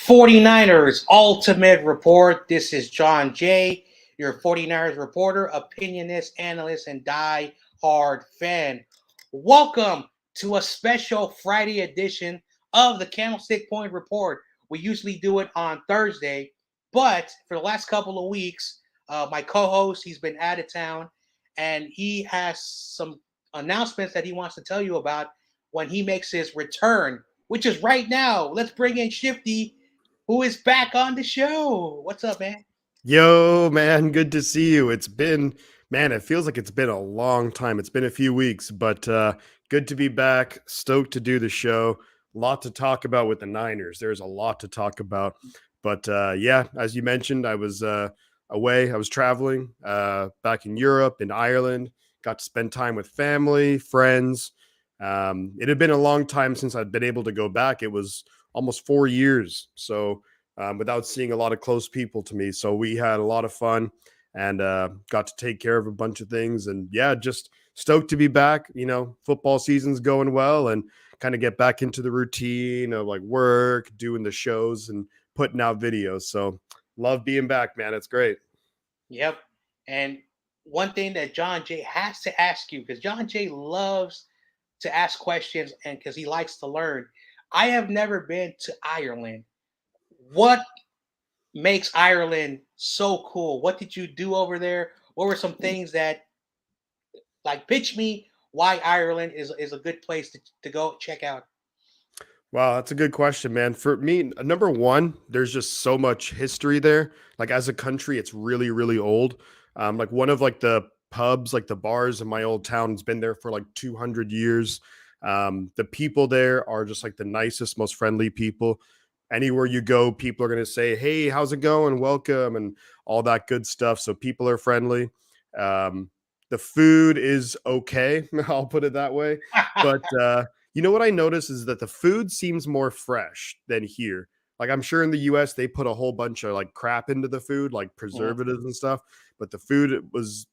49ers Ultimate Report. This is John Jay, your 49ers reporter, opinionist, analyst, and die-hard fan. Welcome to a special Friday edition of the Candlestick Point Report. We usually do it on Thursday, but for the last couple of weeks, my co-host, he's been out of town, and he has some announcements that he wants to tell you about when he makes his return, which is right now. Let's bring in Shifty, who is back on the show. What's up, man? Yo, man, good to see you. It feels like it's been a long time. It's been a few weeks, but good to be back. Stoked to do the show. A lot to talk about with the Niners. There's a lot to talk about. But yeah, as you mentioned, I was away. I was traveling back in Europe, in Ireland. Got to spend time with family, friends. It had been a long time since I'd been able to go back. It was almost 4 years. So without seeing a lot of close people to me. So we had a lot of fun and got to take care of a bunch of things. And yeah, just stoked to be back. You know, football season's going well and kind of get back into the routine of like work, doing the shows and putting out videos. So love being back, man. It's great. Yep. And one thing that John Jay has to ask you, because John Jay loves to ask questions and because he likes to learn. I have never been to Ireland. What makes Ireland so cool? What did you do over there? What were some things that, like, pitch me why Ireland is a good place to go check out? Wow, that's a good question, man. For me, number one, there's just so much history there. Like as a country, it's really, really old. Like one of like the pubs, like the bars in my old town, has been there for like 200 years. The people there are just like the nicest, most friendly people. Anywhere you go, people are going to say, "Hey, how's it going? Welcome," and all that good stuff. So people are friendly. Um, the food is okay. I'll put it that way. But you know what I notice is that the food seems more fresh than here. Like I'm sure in the US they put a whole bunch of like crap into the food, like Mhm. preservatives and stuff, but the food was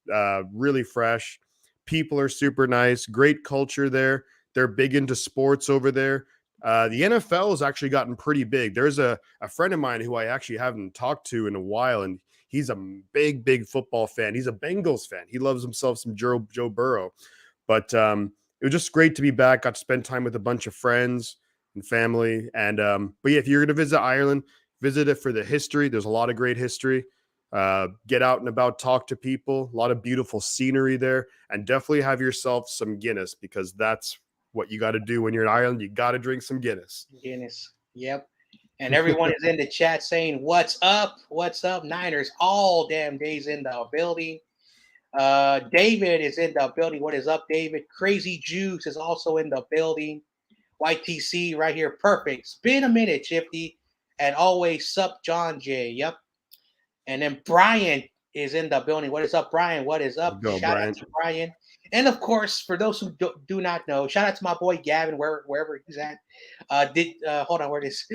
really fresh. People are super nice, great culture there. They're big into sports over there. The NFL has actually gotten pretty big. There's a friend of mine who I actually haven't talked to in a while, and he's a big football fan. He's a Bengals fan. He loves himself some Joe Burrow. But it was just great to be back. Got to spend time with a bunch of friends and family. And but yeah, if you're going to visit Ireland, visit it for the history. There's a lot of great history. Get out and about, talk to people. A lot of beautiful scenery there, and definitely have yourself some Guinness because that's what you got to do when you're in Ireland. You got to drink some Guinness. Guinness. Yep. And everyone is in the chat saying, "What's up? What's up, Niners?" All damn days in the building. David is in the building. What is up, David? Crazy Juice is also in the building. YTC right here. Perfect. It's been a minute, Shifty. And always sup, John J. Yep. And then Brian is in the building. What is up, Brian? What is Let's up? go, Shout out Brian. to Brian. And of course, for those who do not know, shout out to my boy Gavin, wherever he's at. Did hold on, where this?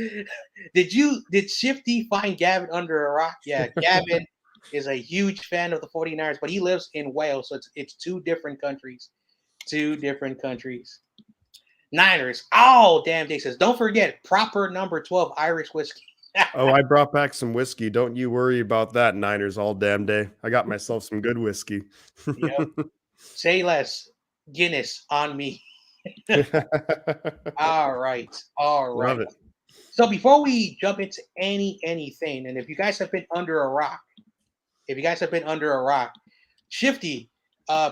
Did Shifty find Gavin under a rock? Yeah, Gavin is a huge fan of the 49ers, but he lives in Wales, so it's two different countries. Two different countries. Niners. Oh, damn, Jake says, don't forget proper number 12 Irish whiskey. Oh, I brought back some whiskey. Don't you worry about that, Niners, all damn day. I got myself some good whiskey. Yep. Say less. Guinness on me. All right. All right. Love it. So before we jump into anything, and if you guys have been under a rock, Shifty,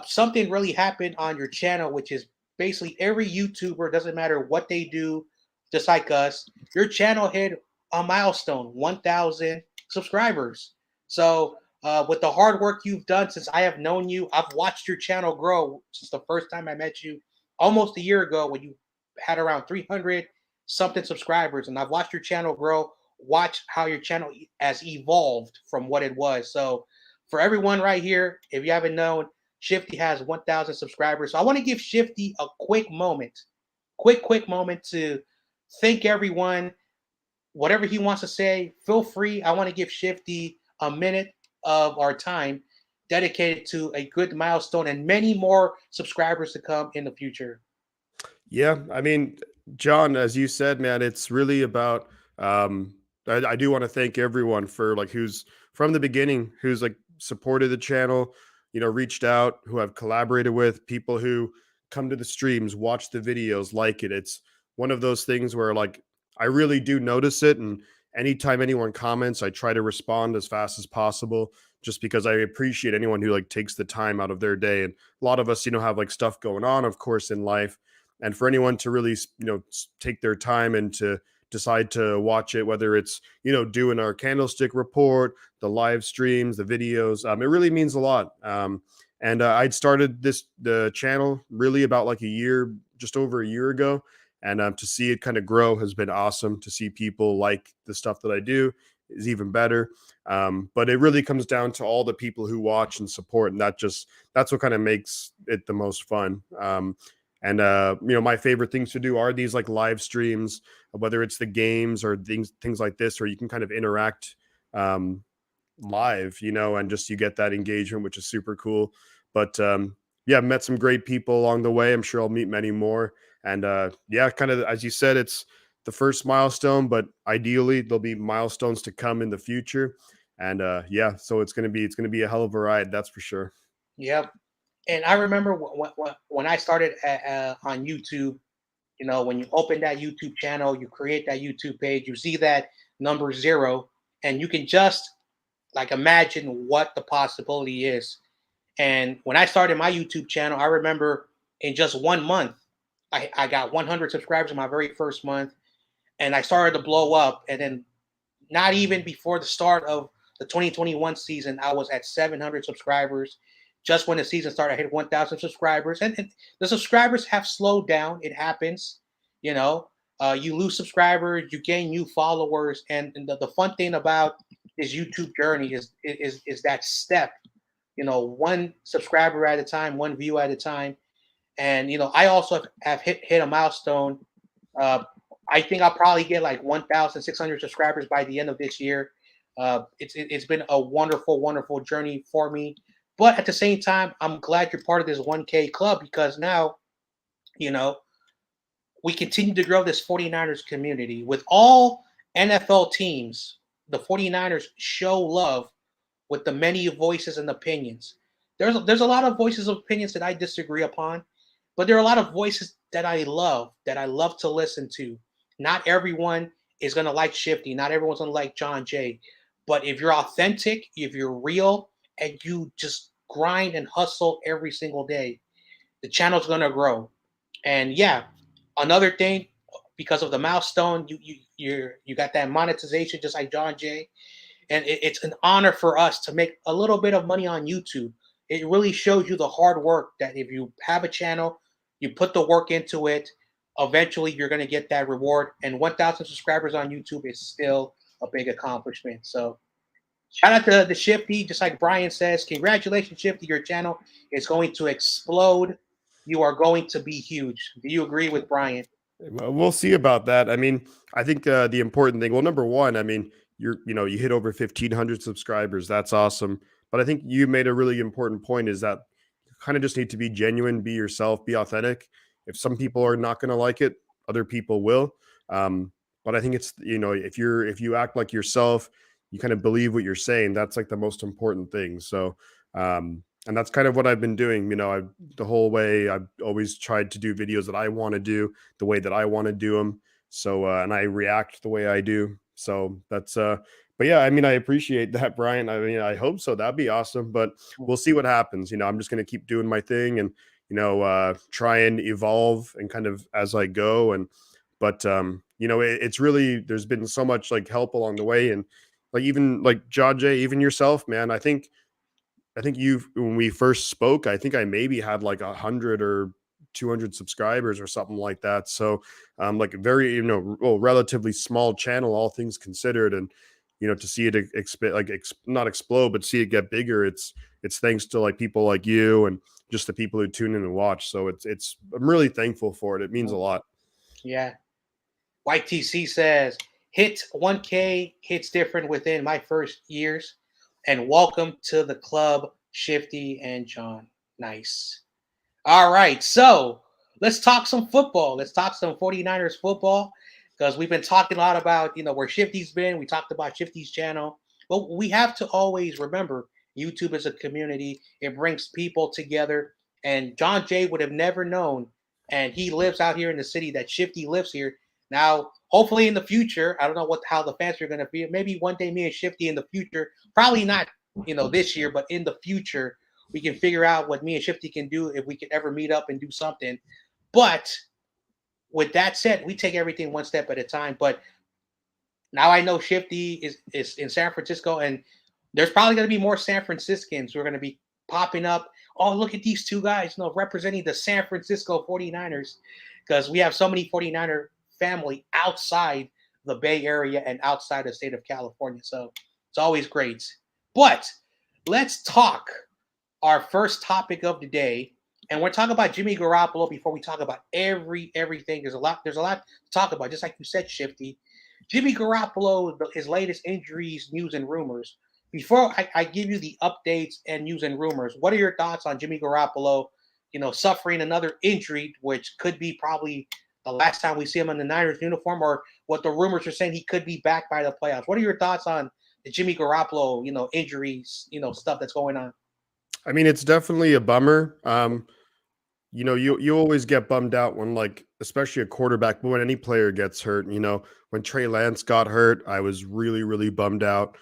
something really happened on your channel, which is basically every YouTuber, doesn't matter what they do, just like us, your channel hit a milestone, 1,000 subscribers. So with the hard work you've done since I have known you, I've watched your channel grow since the first time I met you almost a year ago when you had around 300 something subscribers, and I've watched your channel grow. Watch how your channel has evolved from what it was. So for everyone right here, if you haven't known, Shifty has 1,000 subscribers. So I want to give Shifty a quick moment to thank everyone. Whatever he wants to say, feel free. I want to give Shifty a minute of our time dedicated to a good milestone and many more subscribers to come in the future. Yeah, I mean, John, as you said, man, it's really about um, I do want to thank everyone for like who's from the beginning, who's like supported the channel, reached out, who I've collaborated with, people who come to the streams, watch the videos, like it. It's one of those things where like I really do notice it, and anytime anyone comments, I try to respond as fast as possible, just because I appreciate anyone who like takes the time out of their day. And a lot of us, have like stuff going on, of course, in life, and for anyone to really, take their time and to decide to watch it, whether it's doing our Candlestick report, the live streams, the videos, it really means a lot. And I'd started the channel really about like just over a year ago, and to see it kind of grow has been awesome. To see people like the stuff that I do is even better. But it really comes down to all the people who watch and support, and that's what kind of makes it the most fun. And my favorite things to do are these like live streams, whether it's the games or things like this, where you can kind of interact um, live, and just you get that engagement, which is super cool. But yeah, met some great people along the way. I'm sure I'll meet many more. And yeah, kind of as you said, it's the first milestone, but ideally there'll be milestones to come in the future. And yeah, so it's gonna be a hell of a ride, that's for sure. Yep. And I remember when I started on YouTube, when you open that YouTube channel, you create that YouTube page, you see that number 0, and you can just like imagine what the possibility is. And when I started my YouTube channel, I remember in just 1 month, I got 100 subscribers in my very first month, and I started to blow up. And then, not even before the start of the 2021 season, I was at 700 subscribers. Just when the season started, I hit 1,000 subscribers, and the subscribers have slowed down. It happens, you know. You lose subscribers, you gain new followers, and the fun thing about this YouTube journey is that step, one subscriber at a time, one view at a time. And I also have hit a milestone. uh, I think I'll probably get like 1,600 subscribers by the end of this year. It's been a wonderful, wonderful journey for me. But at the same time, I'm glad you're part of this 1K club, because now, you know, we continue to grow this 49ers community with all NFL teams. The 49ers show love with the many voices and opinions. There's a lot of voices of opinions that I disagree upon, but there are a lot of voices that I love to listen to. Not everyone is gonna like Shifty. Not everyone's gonna like John Jay. But if you're authentic, if you're real, and you just grind and hustle every single day, the channel's gonna grow. And yeah, another thing, because of the milestone, you got that monetization just like John Jay, and it's an honor for us to make a little bit of money on YouTube. It really shows you the hard work that if you have a channel, you put the work into it, eventually you're going to get that reward. And 1,000 subscribers on YouTube is still a big accomplishment. So shout out to the Shifty, just like Brian says, congratulations, Shifty. Your channel is going to explode. You are going to be huge. Do you agree with Brian? Well, we'll see about that. I mean, I think the important thing, well, number one, I mean, you hit over 1,500 subscribers. That's awesome. But I think you made a really important point, is that you kind of just need to be genuine, be yourself, be authentic. If some people are not going to like it, other people will. But I think it's, if you act like yourself, you kind of believe what you're saying. That's like the most important thing. So, and that's kind of what I've been doing. The whole way I've always tried to do videos that I want to do the way that I want to do them. So, and I react the way I do. So but yeah, I mean, I appreciate that, Brian. I mean, I hope so. That'd be awesome, but we'll see what happens. I'm just going to keep doing my thing, and, try and evolve and kind of as I go. But it's really, there's been so much like help along the way. And like, even like John Jay, even yourself, man, I think you, when we first spoke, I think I maybe had like 100 or 200 subscribers or something like that. So, like a very, well, relatively small channel, all things considered. And, to see it not explode, but see it get bigger. It's thanks to like people like you and just the people who tune in and watch. So I'm really thankful for it. It means a lot. Yeah. YTC says, hit 1K hits different within my first years. And welcome to the club, Shifty and John. Nice. All right. So let's talk some football. Let's talk some 49ers football. because we've been talking a lot about where Shifty's been. We talked about Shifty's channel, but we have to always remember YouTube is a community. It brings people together, and John Jay would have never known, and he lives out here in the city that Shifty lives here. Now, hopefully in the future, I don't know how the fans are going to be. Maybe one day me and Shifty in the future, probably not this year, but in the future, we can figure out what me and Shifty can do if we could ever meet up and do something. But with that said, we take everything one step at a time. But now I know Shifty is in San Francisco, and there's probably going to be more San Franciscans who are going to be popping up. Oh, look at these two guys, representing the San Francisco 49ers, because we have so many 49er family outside the Bay Area and outside the state of California. So it's always great. But let's talk our first topic of the day, and we're talking about Jimmy Garoppolo before we talk about everything. There's a lot to talk about, just like you said, Shifty. Jimmy Garoppolo, his latest injuries, news, and rumors. Before I give you the updates and news and rumors, what are your thoughts on Jimmy Garoppolo, suffering another injury, which could be probably the last time we see him in the Niners uniform, or what the rumors are saying he could be back by the playoffs? What are your thoughts on the Jimmy Garoppolo, injuries, stuff that's going on? I mean, it's definitely a bummer. You always get bummed out when, like, especially a quarterback, but when any player gets hurt. When Trey Lance got hurt, I was really, really bummed out.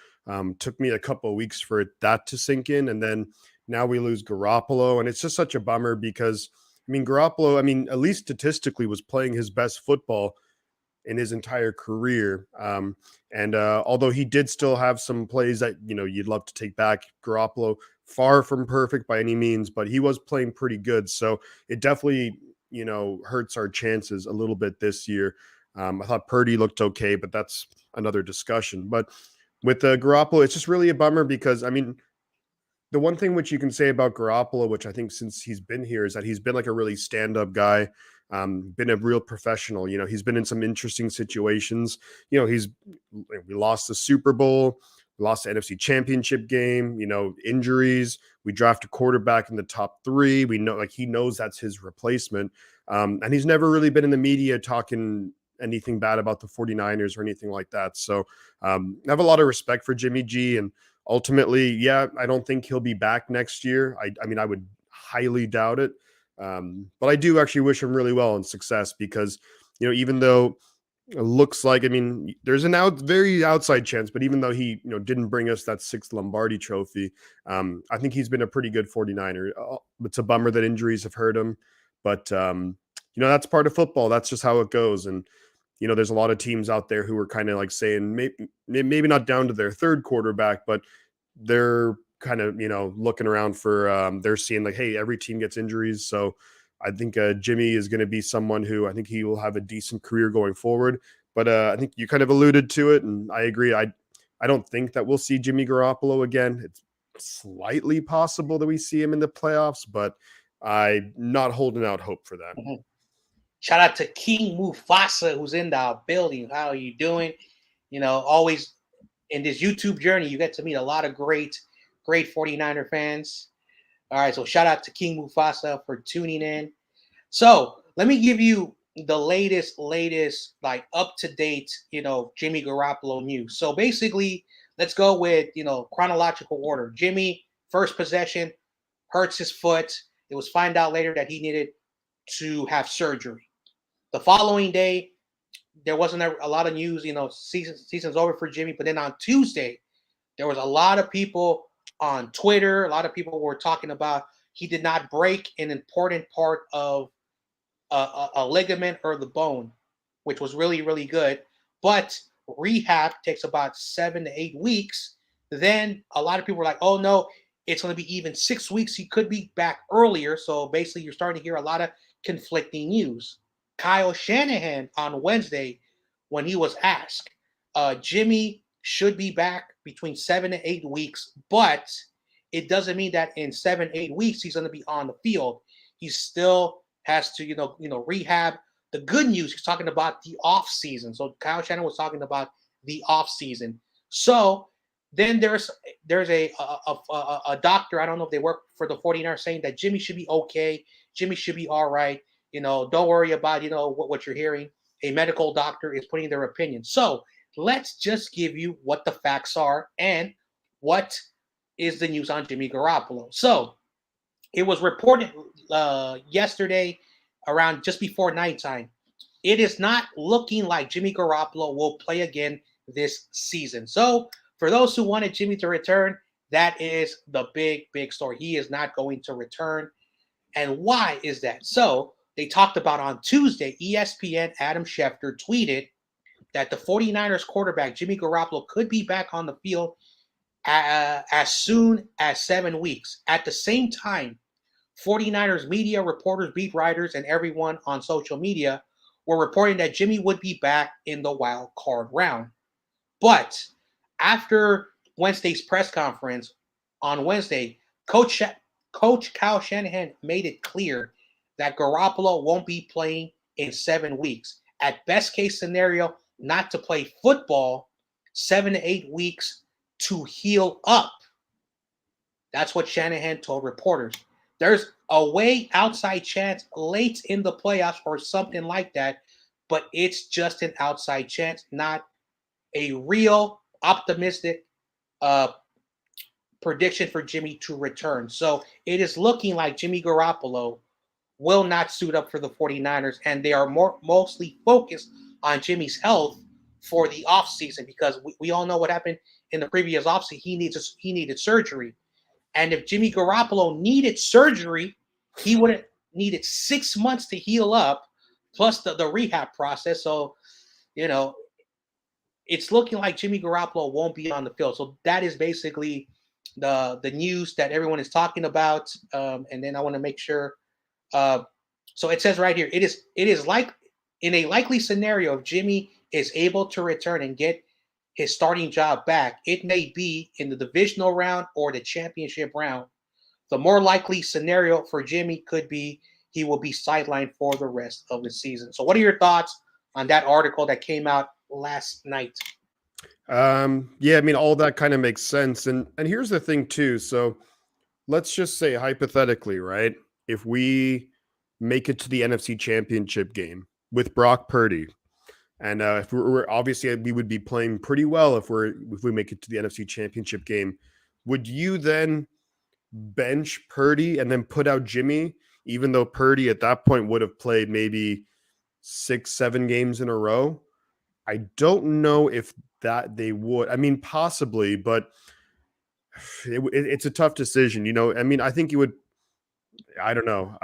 Took me a couple of weeks for that to sink in, and then now we lose Garoppolo, and it's just such a bummer because Garoppolo, at least statistically, was playing his best football in his entire career. And although he did still have some plays that, you'd love to take back, Garoppolo, far from perfect by any means, but he was playing pretty good. So it definitely, hurts our chances a little bit this year. I thought Purdy looked okay, but that's another discussion. But with Garoppolo, it's just really a bummer because, the one thing which you can say about Garoppolo, which I think since he's been here, is that he's been like a really stand-up guy, been a real professional. He's been in some interesting situations. We lost the Super Bowl, we lost the NFC Championship game. Injuries. We draft a quarterback in the top 3. We know, like, he knows that's his replacement, and he's never really been in the media talking anything bad about the 49ers or anything like that. So I have a lot of respect for Jimmy G, and ultimately, yeah, I don't think he'll be back next year. I would highly doubt it. But I do actually wish him really well and success because, even though it looks like, there's very outside chance, but even though he, didn't bring us that 6th Lombardi trophy, I think he's been a pretty good 49er. It's a bummer that injuries have hurt him, but, that's part of football. That's just how it goes. And, there's a lot of teams out there who are kind of like saying maybe not down to their 3rd quarterback, but they're kind of, looking around for, they're seeing like, hey, every team gets injuries. So I think Jimmy is going to be someone who I think he will have a decent career going forward. But I think you kind of alluded to it, and I agree. I don't think that we'll see Jimmy Garoppolo again. It's slightly possible that we see him in the playoffs, but I'm not holding out hope for that. Mm-hmm. Shout out to King Mufasa, who's in the building. How are you doing? Always in this YouTube journey, you get to meet a lot of great 49er fans. All right, so shout out to King Mufasa for tuning in. So let me give you the latest, like up to date, Jimmy Garoppolo news. So basically, let's go with chronological order. Jimmy, first possession, hurts his foot. It was found out later that he needed to have surgery. The following day, there wasn't a lot of news. Season's over for Jimmy. But then on Tuesday, there was a lot of people on Twitter. A lot of people were talking about he did not break an important part of a ligament or the bone, which was really, really good. But rehab takes about 7 to 8 weeks. Then a lot of people were like, oh, no, it's going to be even 6 weeks. He could be back earlier. So basically, you're starting to hear a lot of conflicting news. Kyle Shanahan on Wednesday, when he was asked, Jimmy should be back between 7 to 8 weeks, but it doesn't mean that in 7, 8 weeks he's going to be on the field. He still has to, rehab. The good news, he's talking about the off season. So Kyle Shanahan was talking about the off season. So then there's a doctor, I don't know if they work for the 49ers, saying that Jimmy should be okay. Jimmy should be all right. Don't worry about, what you're hearing. a medical doctor is putting their opinion. So let's just give you what the facts are and what is the news on Jimmy Garoppolo. So it was reported yesterday around just before nighttime. It is not looking like Jimmy Garoppolo will play again this season. So for those who wanted Jimmy to return, that is the big story. He is not going to return. And why is that? So they talked about on Tuesday, ESPN Adam Schefter tweeted that the 49ers quarterback Jimmy Garoppolo could be back on the field as soon as 7 weeks. At the same time, 49ers media, reporters, beat writers, and everyone on social media were reporting that Jimmy would be back in the wild card round. But after Wednesday's press conference on Wednesday, Coach Kyle Shanahan made it clear that Garoppolo won't be playing in 7 weeks. At best case scenario, not to play football 7 to 8 weeks to heal up. That's what Shanahan told reporters. There's a way outside chance late in the playoffs or something like that, but it's just an outside chance, not a real optimistic uh, prediction for Jimmy to return. So it is looking like Jimmy Garoppolo will not suit up for the 49ers, and they are mostly focused on Jimmy's health for the offseason because we all know what happened in the previous offseason. He needed surgery. And if Jimmy Garoppolo needed surgery, he would have needed 6 months to heal up, plus the rehab process. So, you know, it's looking like Jimmy Garoppolo won't be on the field. So that is basically the news that everyone is talking about. And then I want to make sure. So it says right here, it is like in a likely scenario, if Jimmy is able to return and get his starting job back, it may be in the divisional round or the championship round. The more likely scenario for Jimmy could be he will be sidelined for the rest of the season. So, what are your thoughts on that article that came out last night? Yeah, I mean, all that kind of makes sense. And here's the thing too. So let's just say hypothetically, right? If we make it to the NFC Championship game with Brock Purdy, and if we're obviously we would be playing pretty well if we make it to the NFC Championship game, would you then bench Purdy and then put out Jimmy, even though Purdy at that point would have played maybe 6, 7 games in a row? I don't know if that they would. I mean, possibly, but it's a tough decision. I mean, I think you would. I don't know.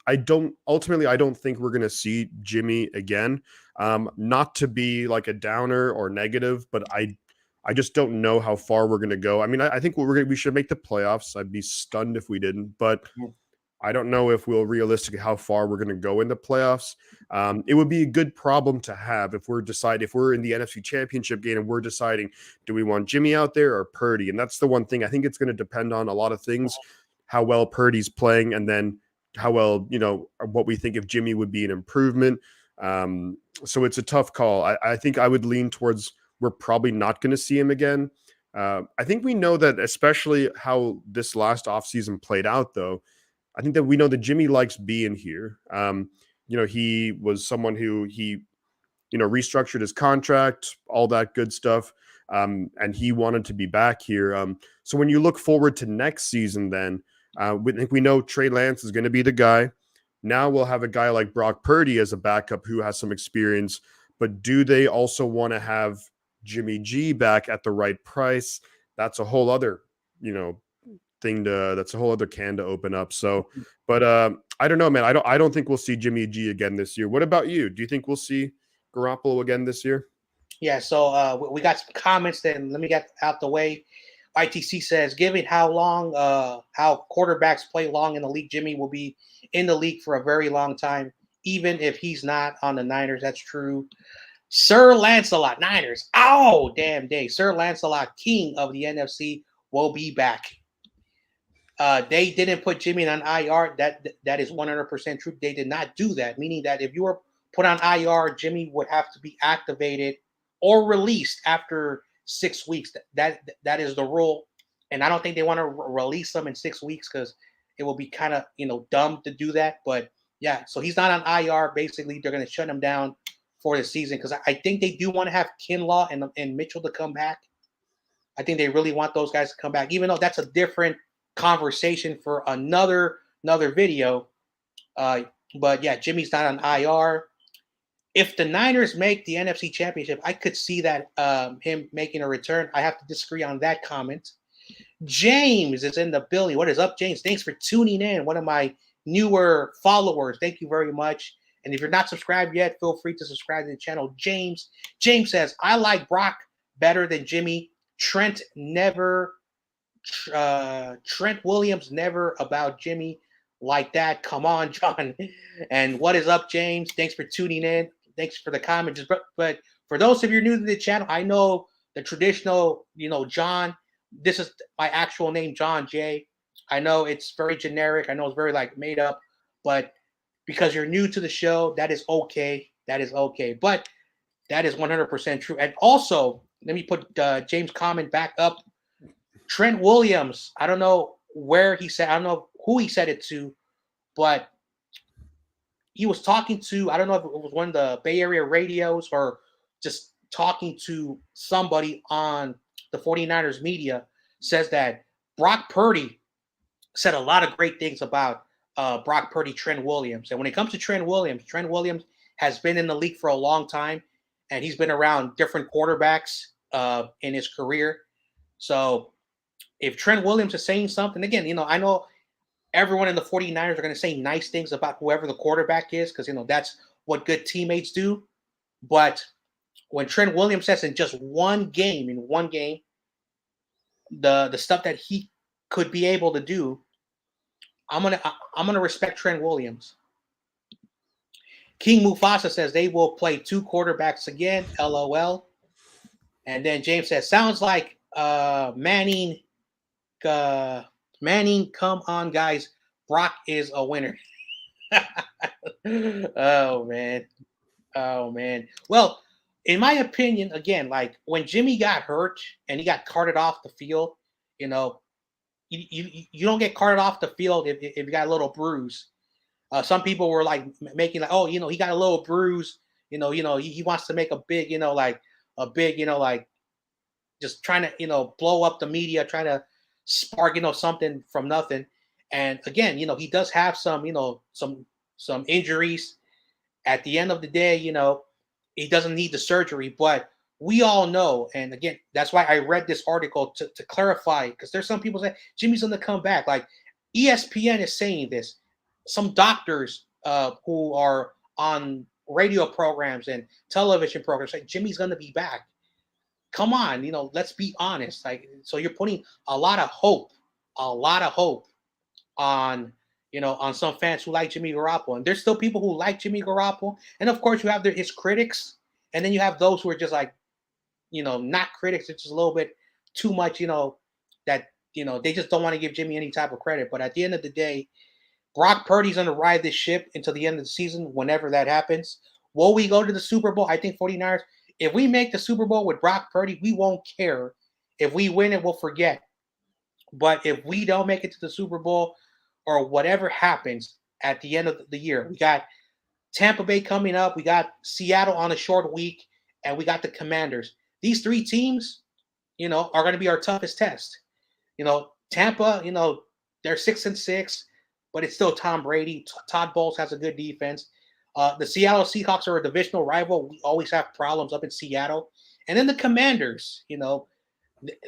I don't. Ultimately, I don't think we're going to see Jimmy again. Not to be like a downer or negative, but I just don't know how far we're going to go. I mean, I think we should make the playoffs. I'd be stunned if we didn't, but I don't know if we'll realistically how far we're going to go in the playoffs. It would be a good problem to have if we're in the NFC Championship game and we're deciding, do we want Jimmy out there or Purdy? And that's the one thing I think it's going to depend on a lot of things, how well Purdy's playing, and then how well, what we think if Jimmy would be an improvement. So it's a tough call. I think I would lean towards we're probably not going to see him again. I think we know that, especially how this last offseason played out, though. I think that we know that Jimmy likes being here. He was someone who he restructured his contract, all that good stuff. And he wanted to be back here. So when you look forward to next season, then we know Trey Lance is going to be the guy. Now we'll have a guy like Brock Purdy as a backup who has some experience. But do they also want to have Jimmy G back at the right price? That's a whole other, that's a whole other can to open up. So, but I don't know, man. I don't think we'll see Jimmy G again this year. What about you? Do you think we'll see Garoppolo again this year? Yeah, so we got some comments. Then let me get out the way. ITC says, given how quarterbacks play long in the league, Jimmy will be in the league for a very long time, even if he's not on the Niners. That's true. Sir Lancelot, Niners. Oh, damn day. Sir Lancelot, king of the NFC, will be back. They didn't put Jimmy on IR. That is 100% true. They did not do that, meaning that if you were put on IR, Jimmy would have to be activated or released after 6 weeks. That is the rule, and I don't think they want to release them in 6 weeks because it will be kind of dumb to do that. But yeah, so he's not on IR. Basically, they're going to shut him down for the season because I think they do want to have Kinlaw and Mitchell to come back. I think they really want those guys to come back, even though that's a different conversation for another video. Uh, but yeah, Jimmy's not on IR. If the Niners make the NFC Championship, I could see that him making a return. I have to disagree on that comment. James is in the building. What is up, James? Thanks for tuning in. One of my newer followers. Thank you very much. And if you're not subscribed yet, feel free to subscribe to the channel. James says, I like Brock better than Jimmy. Trent Williams never about Jimmy like that. Come on, John. And what is up, James? Thanks for tuning in. Thanks for the comments. But for those of you new to the channel, I know the traditional, John. This is my actual name, John J. I know it's very generic. I know it's very made up, but because you're new to the show, that is okay. That is okay. But that is 100% true. And also, let me put James' comment back up. Trent Williams, I don't know where he said, I don't know who he said it to, but he was talking to, I don't know if it was one of the Bay Area radios or just talking to somebody on the 49ers media, says that Brock Purdy said a lot of great things about Brock Purdy, Trent Williams. And when it comes to Trent Williams has been in the league for a long time, and he's been around different quarterbacks in his career. So if Trent Williams is saying something, again, I know everyone in the 49ers are going to say nice things about whoever the quarterback is because, that's what good teammates do. But when Trent Williams says in just one game, the stuff that he could be able to do, I'm gonna respect Trent Williams. King Mufasa says they will play two quarterbacks again. LOL. And then James says, sounds like Manning. Manning, come on, guys. Brock is a winner. Oh man. Well, in my opinion, again, when Jimmy got hurt and he got carted off the field, you don't get carted off the field if you got a little bruise. Some people were making oh, he got a little bruise. He wants to make a big, just trying to, blow up the media, trying to spark, something from nothing. And again, he does have some, some injuries. At the end of the day, he doesn't need the surgery, but we all know. And again, that's why I read this article to clarify, because there's some people say Jimmy's going to come back. ESPN is saying this. Some doctors who are on radio programs and television programs say Jimmy's going to be back. Come on, let's be honest. So you're putting a lot of hope on, on some fans who like Jimmy Garoppolo. And there's still people who like Jimmy Garoppolo. And of course, you have his critics. And then you have those who are just not critics. It's just a little bit too much, that, they just don't want to give Jimmy any type of credit. But at the end of the day, Brock Purdy's going to ride this ship until the end of the season, whenever that happens. Will we go to the Super Bowl? I think 49ers, if we make the Super Bowl with Brock Purdy, we won't care. If we win it, we'll forget. But if we don't make it to the Super Bowl or whatever happens at the end of the year, we got Tampa Bay coming up, we got Seattle on a short week, and we got the Commanders. These three teams, are going to be our toughest test. Tampa, they're 6-6, but it's still Tom Brady. Todd Bowles has a good defense. The Seattle Seahawks are a divisional rival. We always have problems up in Seattle. And then the Commanders,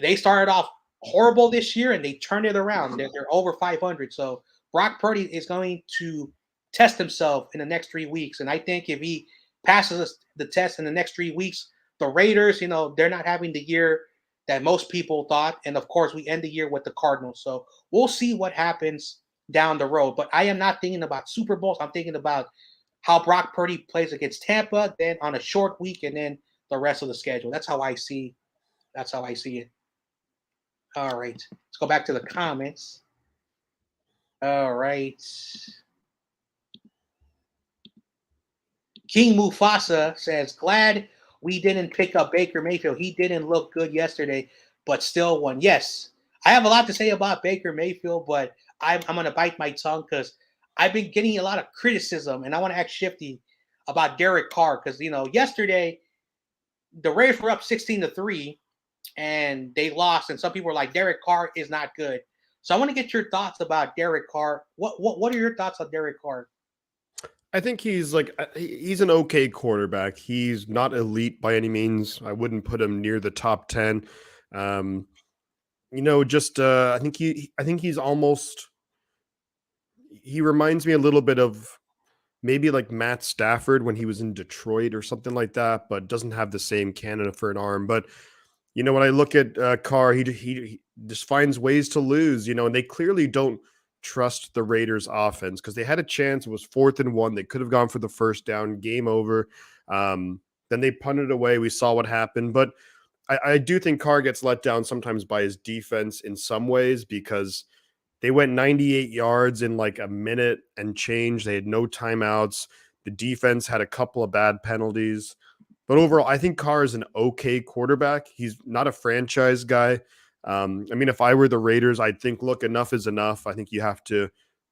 they started off horrible this year and they turned it around. They're over 500. So Brock Purdy is going to test himself in the next 3 weeks. And I think if he passes the test in the next 3 weeks, the Raiders, they're not having the year that most people thought. And of course, we end the year with the Cardinals. So we'll see what happens down the road. But I am not thinking about Super Bowls. I'm thinking about how Brock Purdy plays against Tampa, then on a short week, and then the rest of the schedule. That's how I see it. All right. Let's go back to the comments. All right. King Mufasa says, glad we didn't pick up Baker Mayfield. He didn't look good yesterday, but still won. Yes, I have a lot to say about Baker Mayfield, but I'm going to bite my tongue because I've been getting a lot of criticism, and I want to ask Shifty about Derek Carr because yesterday the Raiders were up 16-3 and they lost, and some people were like Derek Carr is not good. So I want to get your thoughts about Derek Carr. What are your thoughts on Derek Carr? I think he's an okay quarterback. He's not elite by any means. I wouldn't put him near the top 10. Um, just I think he reminds me a little bit of maybe like Matt Stafford when he was in Detroit or something like that, but doesn't have the same cannon for an arm. But when I look at Carr, he just finds ways to lose. And they clearly don't trust the Raiders' offense because they had a chance. It was 4th and 1. They could have gone for the first down. Game over. Then they punted away. We saw what happened, but I do think Carr gets let down sometimes by his defense in some ways because they went 98 yards in like a minute and change. They had no timeouts. The defense had a couple of bad penalties. But overall, I think Carr is an okay quarterback. He's not a franchise guy. If I were the Raiders, I'd think, look, enough is enough. I think you have to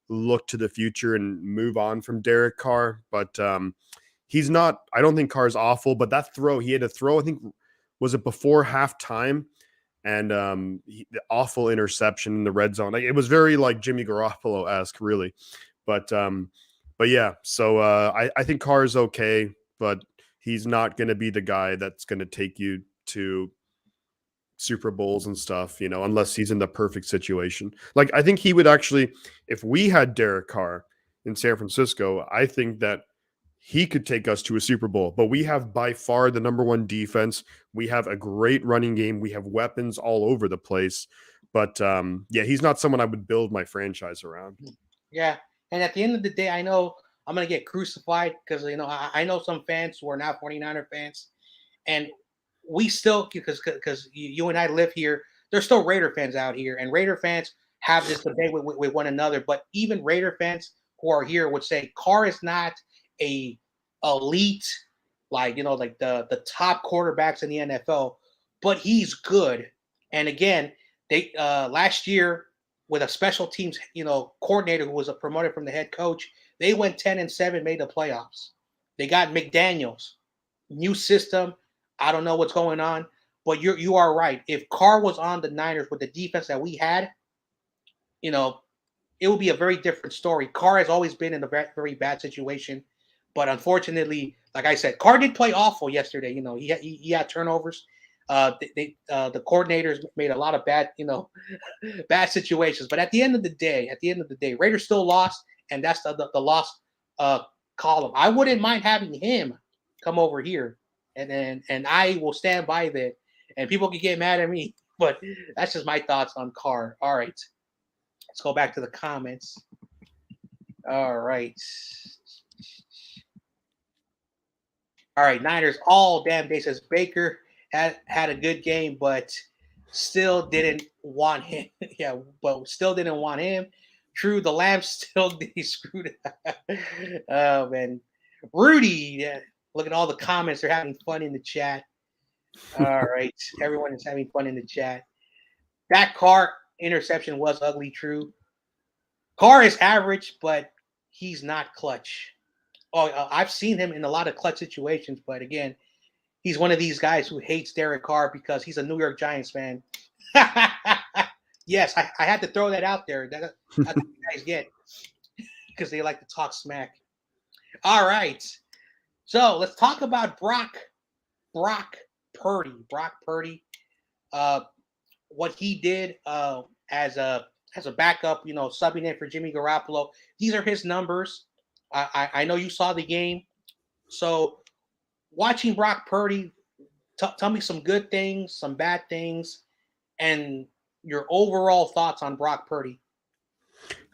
look to the future and move on from Derek Carr. But he's not, I don't think Carr's awful. But that throw, he had to throw, I think, was it before halftime? And the awful interception in the red zone. Like, it was very like Jimmy Garoppolo-esque, really. But yeah, so I think Carr is okay, but he's not going to be the guy that's going to take you to Super Bowls and stuff, unless he's in the perfect situation. Like, I think he would actually, if we had Derek Carr in San Francisco, I think that he could take us to a Super Bowl. But we have by far the number one defense. We have a great running game. We have weapons all over the place. But yeah, he's not someone I would build my franchise around. Yeah. And at the end of the day, I know I'm going to get crucified because, I know some fans who are not 49er fans. And we still, because you and I live here, there's still Raider fans out here. And Raider fans have this debate with one another. But even Raider fans who are here would say Carr is not a elite, like the top quarterbacks in the NFL, but he's good. And again, they last year with a special teams coordinator who was promoted from the head coach, they went 10-7, made the playoffs. They got McDaniels, new system. I don't know what's going on, but you are right. If Carr was on the Niners with the defense that we had, it would be a very different story. Carr has always been in a very, very bad situation. But unfortunately, like I said, Carr did play awful yesterday. He had turnovers. The coordinators made a lot of bad, bad situations. But at the end of the day, Raiders still lost, and that's the loss column. I wouldn't mind having him come over here, and I will stand by that. And people can get mad at me, but that's just my thoughts on Carr. All right, let's go back to the comments. All right. All right, Niners all damn day says Baker had a good game, but still didn't want him. Yeah, but still didn't want him. True, the Lambs still did he screwed it. Oh man, Rudy, yeah, look at all the comments. They're having fun in the chat. All right, everyone is having fun in the chat. That Carr interception was ugly. True, Carr is average, but he's not clutch. Oh, I've seen him in a lot of clutch situations, but again, he's one of these guys who hates Derek Carr because he's a New York Giants fan. Yes, I had to throw that out there. That's what you guys get because they like to talk smack. All right, so let's talk about Brock Purdy. Brock Purdy, what he did as a backup, subbing in for Jimmy Garoppolo. These are his numbers. I know you saw the game. So watching Brock Purdy, tell me some good things, some bad things, and your overall thoughts on Brock Purdy.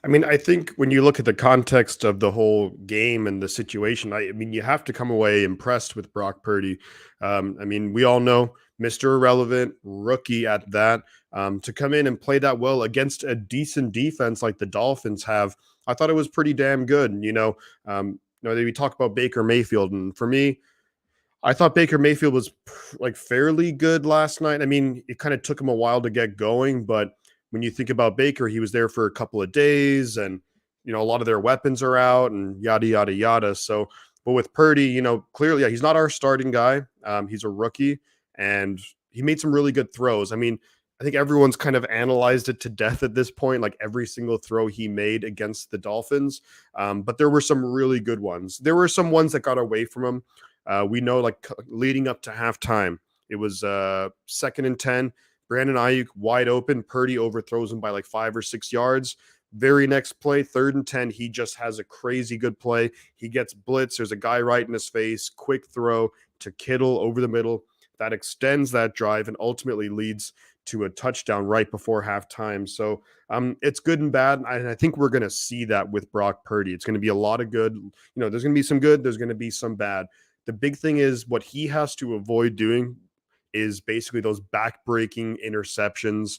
I think when you look at the context of the whole game and the situation, you have to come away impressed with Brock Purdy. We all know Mr. Irrelevant, rookie at that. To come in and play that well against a decent defense like the Dolphins have, I thought it was pretty damn good. We talk about Baker Mayfield, and for me, I thought Baker Mayfield was fairly good last night. It kind of took him a while to get going, but when you think about Baker, he was there for a couple of days, and a lot of their weapons are out, and yada yada yada. So But with Purdy, clearly, yeah, he's not our starting guy. He's a rookie, and he made some really good throws. I mean, I think everyone's kind of analyzed it to death at this point, like every single throw he made against the Dolphins. But there were some really good ones. There were some ones that got away from him. We know, like leading up to halftime, it was 2nd and 10. Brandon Ayuk wide open. Purdy overthrows him by like 5 or 6 yards. Very next play, 3rd and 10, he just has a crazy good play. He gets blitz. There's a guy right in his face. Quick throw to Kittle over the middle. That extends that drive and ultimately leads to a touchdown right before halftime. So it's good and bad. And I think we're going to see that with Brock Purdy. It's going to be a lot of good. There's going to be some good. There's going to be some bad. The big thing is what he has to avoid doing is basically those back-breaking interceptions,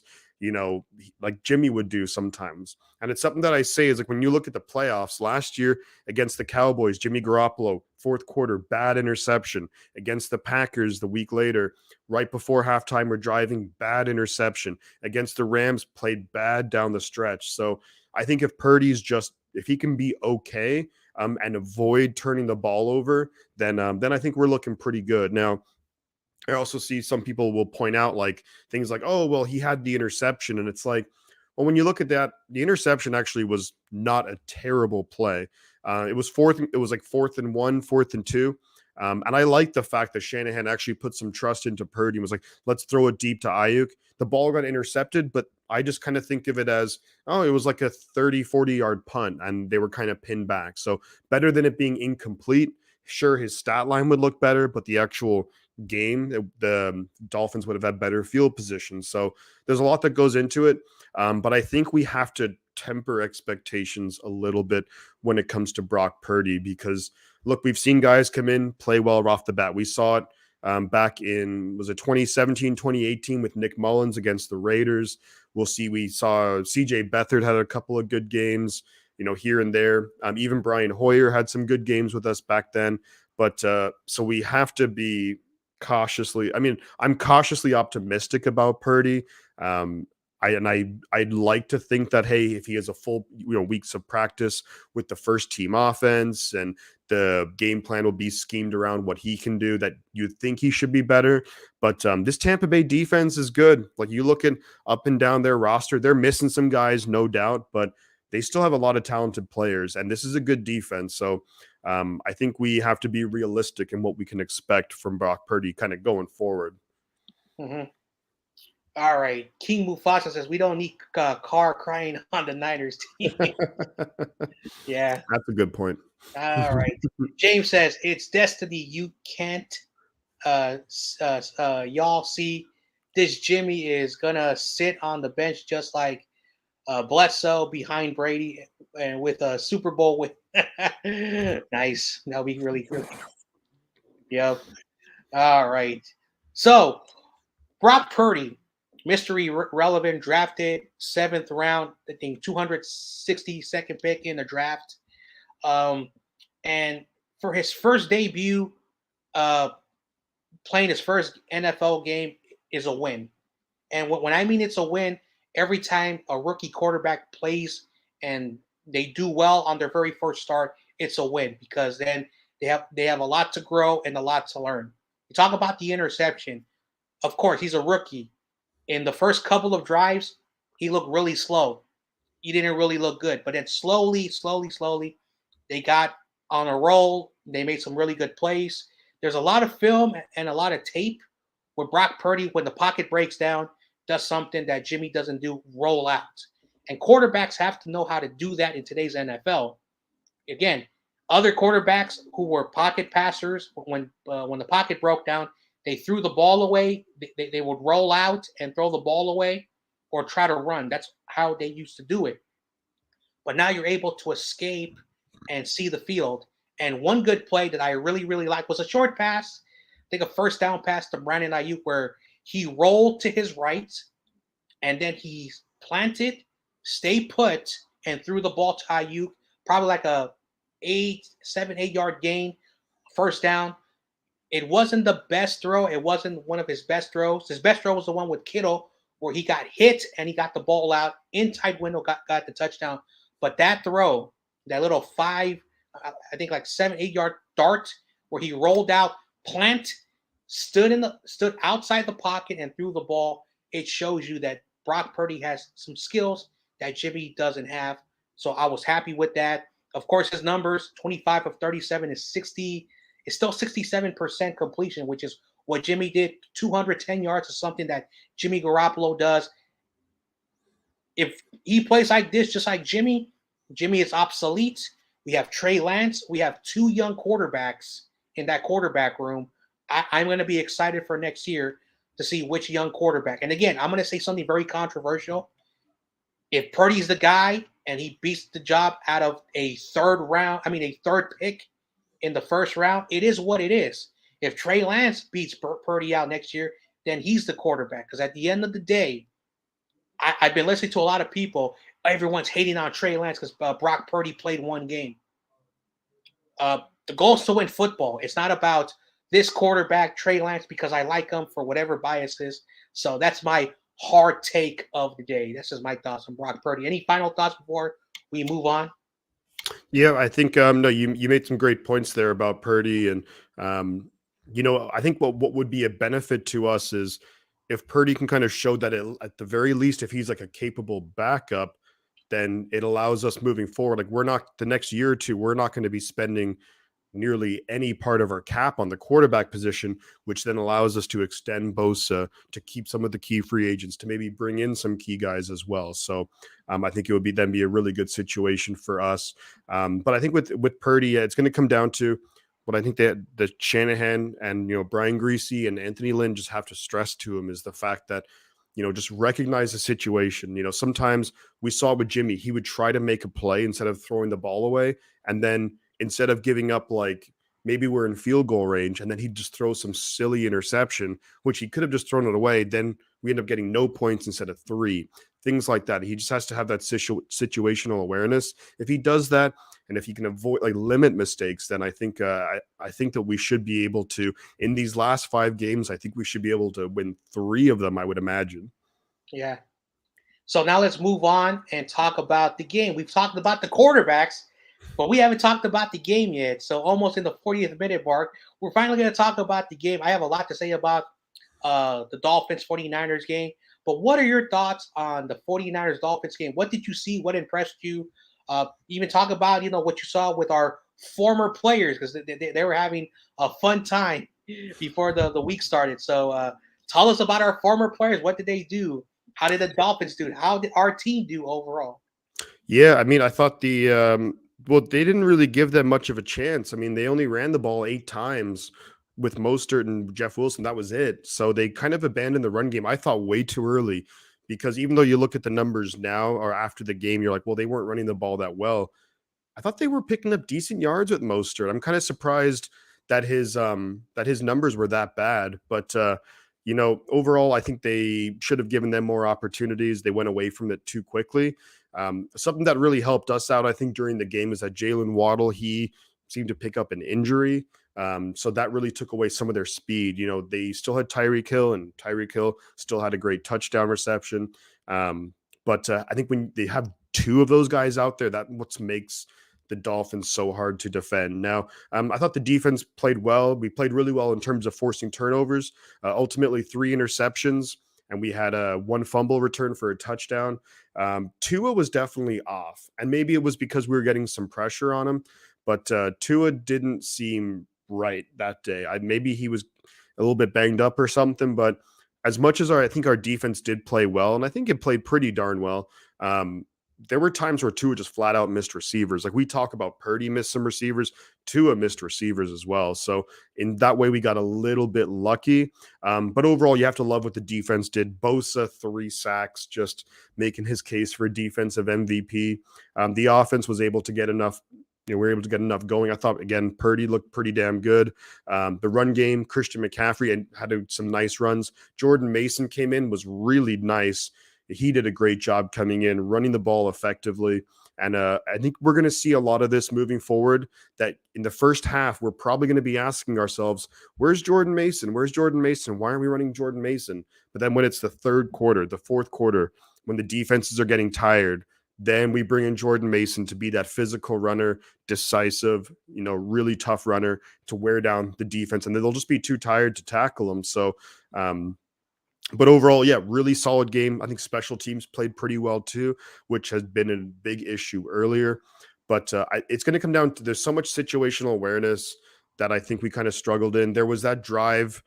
like Jimmy would do sometimes. And it's something that I say is like when you look at the playoffs last year against the Cowboys, Jimmy Garoppolo, fourth quarter, bad interception. Against the Packers the week later, right before halftime, we're driving, bad interception. Against the Rams, played bad down the stretch. So I think if he can be okay and avoid turning the ball over, then I think we're looking pretty good. Now, I also see some people will point out like things like, oh, well, he had the interception. And it's like, well, when you look at that, the interception actually was not a terrible play. It was 4th and 1, 4th and 2. And I like the fact that Shanahan actually put some trust into Purdy and was like, let's throw it deep to Ayuk. The ball got intercepted, but I just kind of think of it as, oh, it was like a 30, 40-yard punt and they were kind of pinned back. So better than it being incomplete. Sure, his stat line would look better, but the actual game, the Dolphins would have had better field position. So there's a lot that goes into it. But I think we have to temper expectations a little bit when it comes to Brock Purdy because, look, we've seen guys come in, play well right off the bat. We saw it back in, was it 2017, 2018 with Nick Mullins against the Raiders. We saw CJ Beathard had a couple of good games, here and there. Even Brian Hoyer had some good games with us back then. But so we have to be I'm cautiously optimistic about Purdy. I'd like to think that, hey, if he has a full weeks of practice with the first team offense and the game plan will be schemed around what he can do, that you think he should be better. But this Tampa Bay defense is good. Like you look at up and down their roster, they're missing some guys, no doubt, but they still have a lot of talented players, and this is a good defense. So I think we have to be realistic in what we can expect from Brock Purdy kind of going forward. Mm-hmm. All right. King Mufasa says we don't need Carr crying on the Niners team. Yeah. That's a good point. All right. James says it's destiny. You can't. Y'all see this Jimmy is going to sit on the bench just like Bledsoe behind Brady and with a Super Bowl with nice. That'll be really, really. Yep. All right. So Brock Purdy, mystery relevant, drafted 7th round, I think 262nd pick in the draft. And for his first debut, playing his first NFL game is a win. And when I mean it's a win, every time a rookie quarterback plays and they do well on their very first start, it's a win because then they have a lot to grow and a lot to learn. You talk about the interception. Of course, he's a rookie. In the first couple of drives, he looked really slow. He didn't really look good. But then slowly, they got on a roll. They made some really good plays. There's a lot of film and a lot of tape where Brock Purdy, when the pocket breaks down, does something that Jimmy doesn't do, roll out. And quarterbacks have to know how to do that in today's NFL. Again, other quarterbacks who were pocket passers, when the pocket broke down, they threw the ball away. They would roll out and throw the ball away or try to run. That's how they used to do it. But now you're able to escape and see the field. And one good play that I really, really like was a short pass. I think a first down pass to Brandon Ayuk where he rolled to his right and then he planted, stayed put, and threw the ball to Ayuk. Probably like a 7-8 yard gain, first down. It wasn't the best throw. It wasn't one of his best throws. His best throw was the one with Kittle where he got hit and he got the ball out in tight window, got the touchdown. But that throw, that little I think like 7, 8 yard dart where he rolled out, plant, stood outside the pocket and threw the ball. It shows you that Brock Purdy has some skills that Jimmy doesn't have. So I was happy with that. Of course, his numbers 25 of 37 is 60. It's still 67% completion, which is what Jimmy did. 210 yards is something that Jimmy Garoppolo does. If he plays like this, just like Jimmy, Jimmy is obsolete. We have Trey Lance. We have two young quarterbacks in that quarterback room. I'm going to be excited for next year to see which young quarterback. And again, I'm going to say something very controversial. If Purdy's the guy and he beats the job out of a third pick in the first round, it is what it is. If Trey Lance beats Purdy out next year, then he's the quarterback. Because at the end of the day, I've been listening to a lot of people. Everyone's hating on Trey Lance because Brock Purdy played one game. The goal is to win football. It's not about this quarterback, Trey Lance, because I like him for whatever bias is. So that's my hard take of the day. This is my thoughts on Brock Purdy. Any final thoughts before we move on? Yeah, I think no, you made some great points there about Purdy, and I think what would be a benefit to us is if Purdy can kind of show that at the very least, if he's like a capable backup, then it allows us moving forward. Like we're not the next year or two, we're not going to be spending nearly any part of our cap on the quarterback position, which then allows us to extend Bosa, to keep some of the key free agents, to maybe bring in some key guys as well. So I think it would be a really good situation for us. But I think with Purdy, it's going to come down to what I think that the Shanahan and Brian Greasy and Anthony Lynn just have to stress to him is the fact that just recognize the situation. Sometimes we saw with Jimmy, he would try to make a play instead of throwing the ball away, and then instead of giving up, like maybe we're in field goal range, and then he'd just throw some silly interception, which he could have just thrown it away. Then we end up getting no points instead of 3, things like that. He just has to have that situational awareness. If he does that, and if he can avoid limit mistakes, then I think that we should be able to, in these last 5 games, I think we should be able to win 3 of them, I would imagine. Yeah. So now let's move on and talk about the game. We've talked about the quarterbacks, but we haven't talked about the game yet. So almost in the 40th minute mark, we're finally going to talk about the game. I have a lot to say about the Dolphins 49ers game. But what are your thoughts on the 49ers Dolphins game? What did you see? What impressed you? Even talk about, what you saw with our former players, because they were having a fun time before the week started. So tell us about our former players. What did they do? How did the Dolphins do? How did our team do overall? Yeah, I mean, I thought they didn't really give them much of a chance. I mean, they only ran the ball 8 times with Mostert and Jeff Wilson. That was it. So they kind of abandoned the run game, I thought, way too early, because even though you look at the numbers now or after the game, you're like, well, they weren't running the ball that well. I thought they were picking up decent yards with Mostert. I'm kind of surprised that his numbers were that bad, but overall, I think they should have given them more opportunities. They went away from it too quickly. Something that really helped us out, I think, during the game is that Jalen Waddle, he seemed to pick up an injury. So that really took away some of their speed. They still had Tyreek Hill, and Tyreek Hill still had a great touchdown reception. But I think when they have 2 of those guys out there, that's what makes the Dolphins so hard to defend. Now, I thought the defense played well. We played really well in terms of forcing turnovers. Ultimately, 3 interceptions, and we had 1 fumble return for a touchdown. Tua was definitely off, and maybe it was because we were getting some pressure on him, but Tua didn't seem right that day. Maybe he was a little bit banged up or something, but as much as I think our defense did play well, and I think it played pretty darn well, there were times where Tua just flat out missed receivers. Like we talk about Purdy missed some receivers, Tua missed receivers as well. So in that way, we got a little bit lucky. But overall, you have to love what the defense did. Bosa, 3 sacks, just making his case for defensive MVP. The offense was able to get enough. We were able to get enough going. I thought, again, Purdy looked pretty damn good. The run game, Christian McCaffrey had some nice runs. Jordan Mason came in, was really nice. He did a great job coming in, running the ball effectively. And I think we're going to see a lot of this moving forward, that in the first half, we're probably going to be asking ourselves, where's Jordan Mason? Where's Jordan Mason? Why are we running Jordan Mason? But then when it's the third quarter, the fourth quarter, when the defenses are getting tired, Then we bring in Jordan Mason to be that physical runner, decisive, really tough runner to wear down the defense, and they'll just be too tired to tackle him. So, but overall, yeah, really solid game. I think special teams played pretty well too, which has been a big issue earlier. But it's going to come down to there's so much situational awareness that I think we kind of struggled in. There was that drive.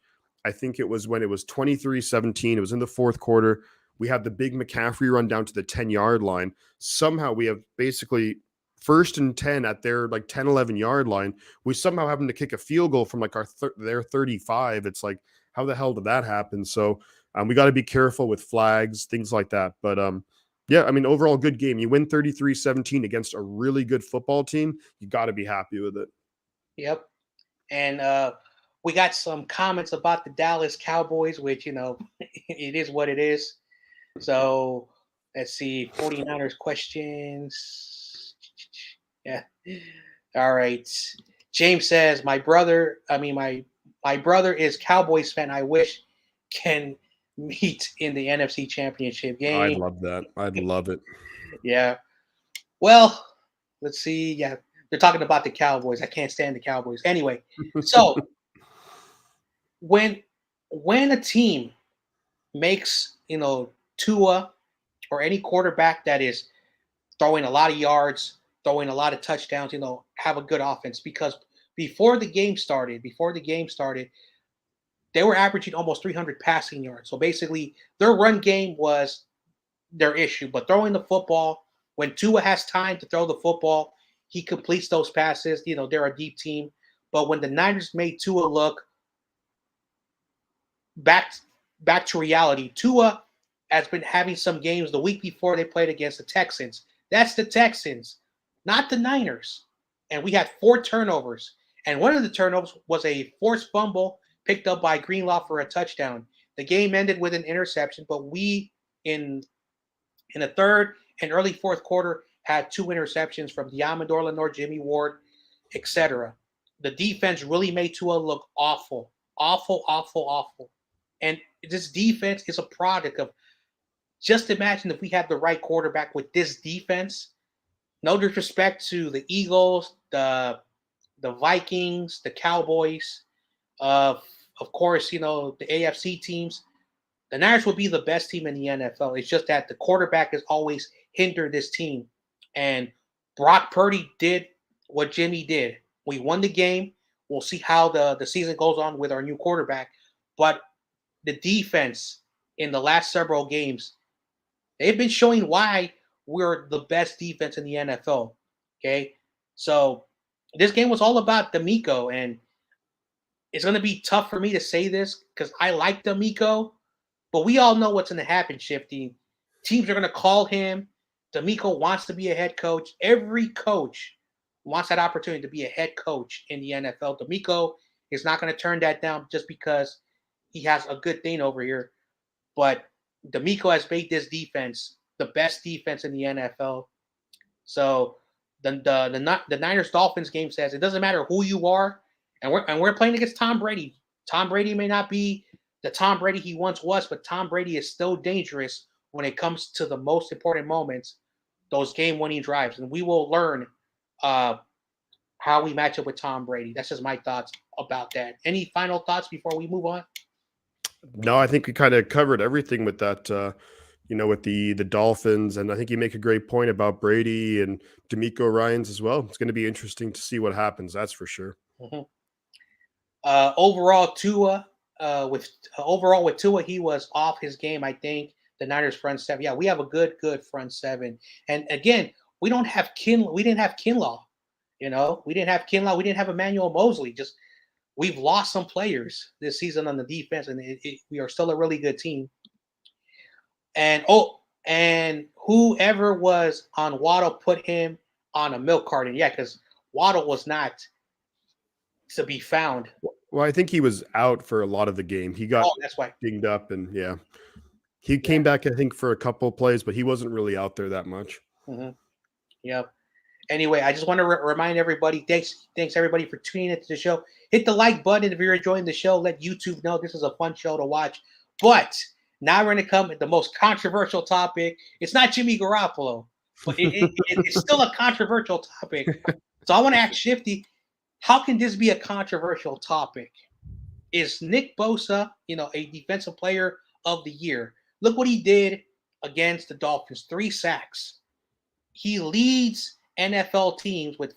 I think it was when it was 23-17. It was in the fourth quarter. We had the big McCaffrey run down to the 10-yard line. Somehow we have basically first and 10 at their like 10, 11-yard line. We somehow happen to kick a field goal from like their 35. It's like, how the hell did that happen? So we got to be careful with flags, things like that. But yeah, I mean, overall good game. You win 33-17 against a really good football team. You got to be happy with it. Yep. And we got some comments about the Dallas Cowboys, which, it is what it is. So let's see, 49ers questions. Yeah. All right. James says, my brother is Cowboys fan. I wish can meet in the NFC Championship game. I'd love that. I'd love it. Yeah. Well, let's see. Yeah. They're talking about the Cowboys. I can't stand the Cowboys. Anyway, so when a team makes, Tua or any quarterback that is throwing a lot of yards, throwing a lot of touchdowns, have a good offense. Because before the game started, they were averaging almost 300 passing yards. So basically, their run game was their issue. But throwing the football, when Tua has time to throw the football, he completes those passes. They're a deep team. But when the Niners made Tua look back to reality, Tua has been having some games the week before they played against the Texans. That's the Texans, not the Niners. And we had 4 turnovers. And one of the turnovers was a forced fumble picked up by Greenlaw for a touchdown. The game ended with an interception, but we, in the third and early fourth quarter, had 2 interceptions from Diamondor Lenore, Jimmy Ward, etc. The defense really made Tua look awful. And this defense is a product of, just imagine if we had the right quarterback with this defense. No disrespect to the Eagles, the Vikings, the Cowboys, of course, the AFC teams. The Niners would be the best team in the NFL. It's just that the quarterback has always hindered this team. And Brock Purdy did what Jimmy did. We won the game. We'll see how the season goes on with our new quarterback. But the defense in the last several games, they've been showing why we're the best defense in the NFL. Okay? So this game was all about D'Amico, and it's going to be tough for me to say this because I like D'Amico, but we all know what's going to happen, Shifty. Teams are going to call him. D'Amico wants to be a head coach. Every coach wants that opportunity to be a head coach in the NFL. D'Amico is not going to turn that down just because he has a good thing over here. But D'Amico has made this defense the best defense in the NFL. So the Niners-Dolphins game says it doesn't matter who you are, and we're playing against Tom Brady. Tom Brady may not be the Tom Brady he once was, but Tom Brady is still dangerous when it comes to the most important moments, those game-winning drives. And we will learn how we match up with Tom Brady. That's just my thoughts about that. Any final thoughts before we move on? No, I think we kind of covered everything with that, with the Dolphins. And I think you make a great point about Brady and D'Amico Ryans as well. It's going to be interesting to see what happens. That's for sure. Mm-hmm. Overall, with Tua, he was off his game. I think the Niners front seven. Yeah, we have a good front seven. And again, we didn't have Kinlaw. We didn't have Kinlaw. We didn't have Emmanuel Mosley. Just we've lost some players this season on the defense, and we are still a really good team. And whoever was on Waddle put him on a milk carton. Yeah, because Waddle was not to be found. Well, I think he was out for a lot of the game. He got that's why dinged up, and he came back, I think, for a couple of plays, but he wasn't really out there that much. Mm-hmm. Yep. Anyway, I just want to remind everybody, thanks everybody for tuning into the show. Hit the like button if you're enjoying the show. Let YouTube know this is a fun show to watch. But now we're going to come at the most controversial topic. It's not Jimmy Garoppolo. but it's still a controversial topic. So I want to ask Shifty, how can this be a controversial topic? Is Nick Bosa, a defensive player of the year? Look what he did against the Dolphins, 3 sacks. He leads NFL teams with,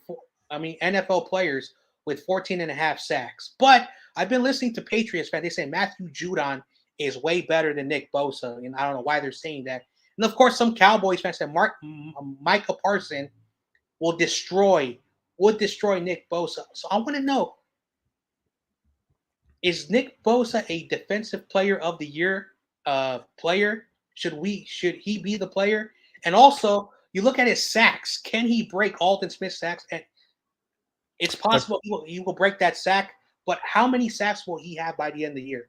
NFL players with 14 and a half sacks. But I've been listening to Patriots fans. They say Matthew Judon is way better than Nick Bosa, and I don't know why they're saying that. And of course, some Cowboys fans said Micah Parsons will would destroy Nick Bosa. So I want to know, is Nick Bosa a defensive player of the year player? Should he be the player? And also, you look at his sacks. Can he break Alden Smith's sacks? And it's possible he will break that sack, but how many sacks will he have by the end of the year?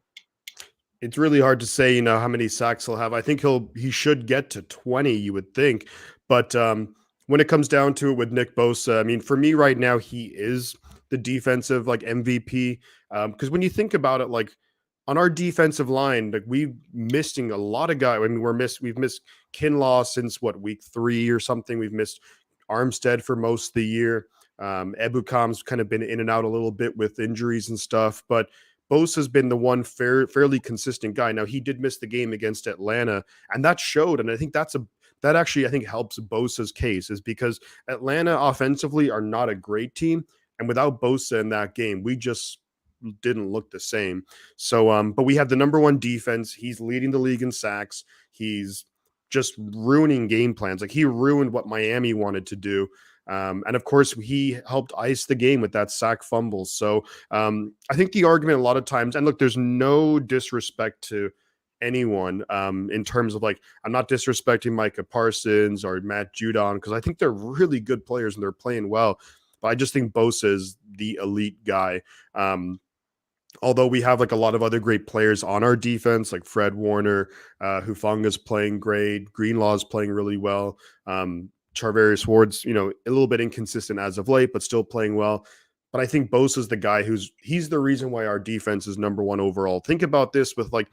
It's really hard to say, how many sacks he'll have. I think he should get to 20, you would think. But when it comes down to it with Nick Bosa, I mean, for me right now, he is the defensive MVP. Because when you think about it, like on our defensive line, like we've missing a lot of guys. I mean, we've missed Kinlaw since week 3 or something. We've missed Armstead for most of the year. Ebukam's kind of been in and out a little bit with injuries and stuff, but Bosa's been the one fairly consistent guy. Now, he did miss the game against Atlanta, and that showed. And I think that actually, I think, helps Bosa's case, is because Atlanta offensively are not a great team. And without Bosa in that game, we just didn't look the same. So, but we have the number one defense. He's leading the league in sacks. He's just ruining game plans. Like he ruined what Miami wanted to do. And of course, he helped ice the game with that sack fumble. So I think the argument a lot of times, and look, there's no disrespect to anyone in terms of like, I'm not disrespecting Micah Parsons or Matt Judon, because I think they're really good players and they're playing well. But I just think Bosa is the elite guy. Although we have like a lot of other great players on our defense, like Fred Warner, Hufanga's playing great, Greenlaw's playing really well. Charvarius Ward's, a little bit inconsistent as of late, but still playing well. But I think Bosa's the guy he's the reason why our defense is number one overall. Think about this with like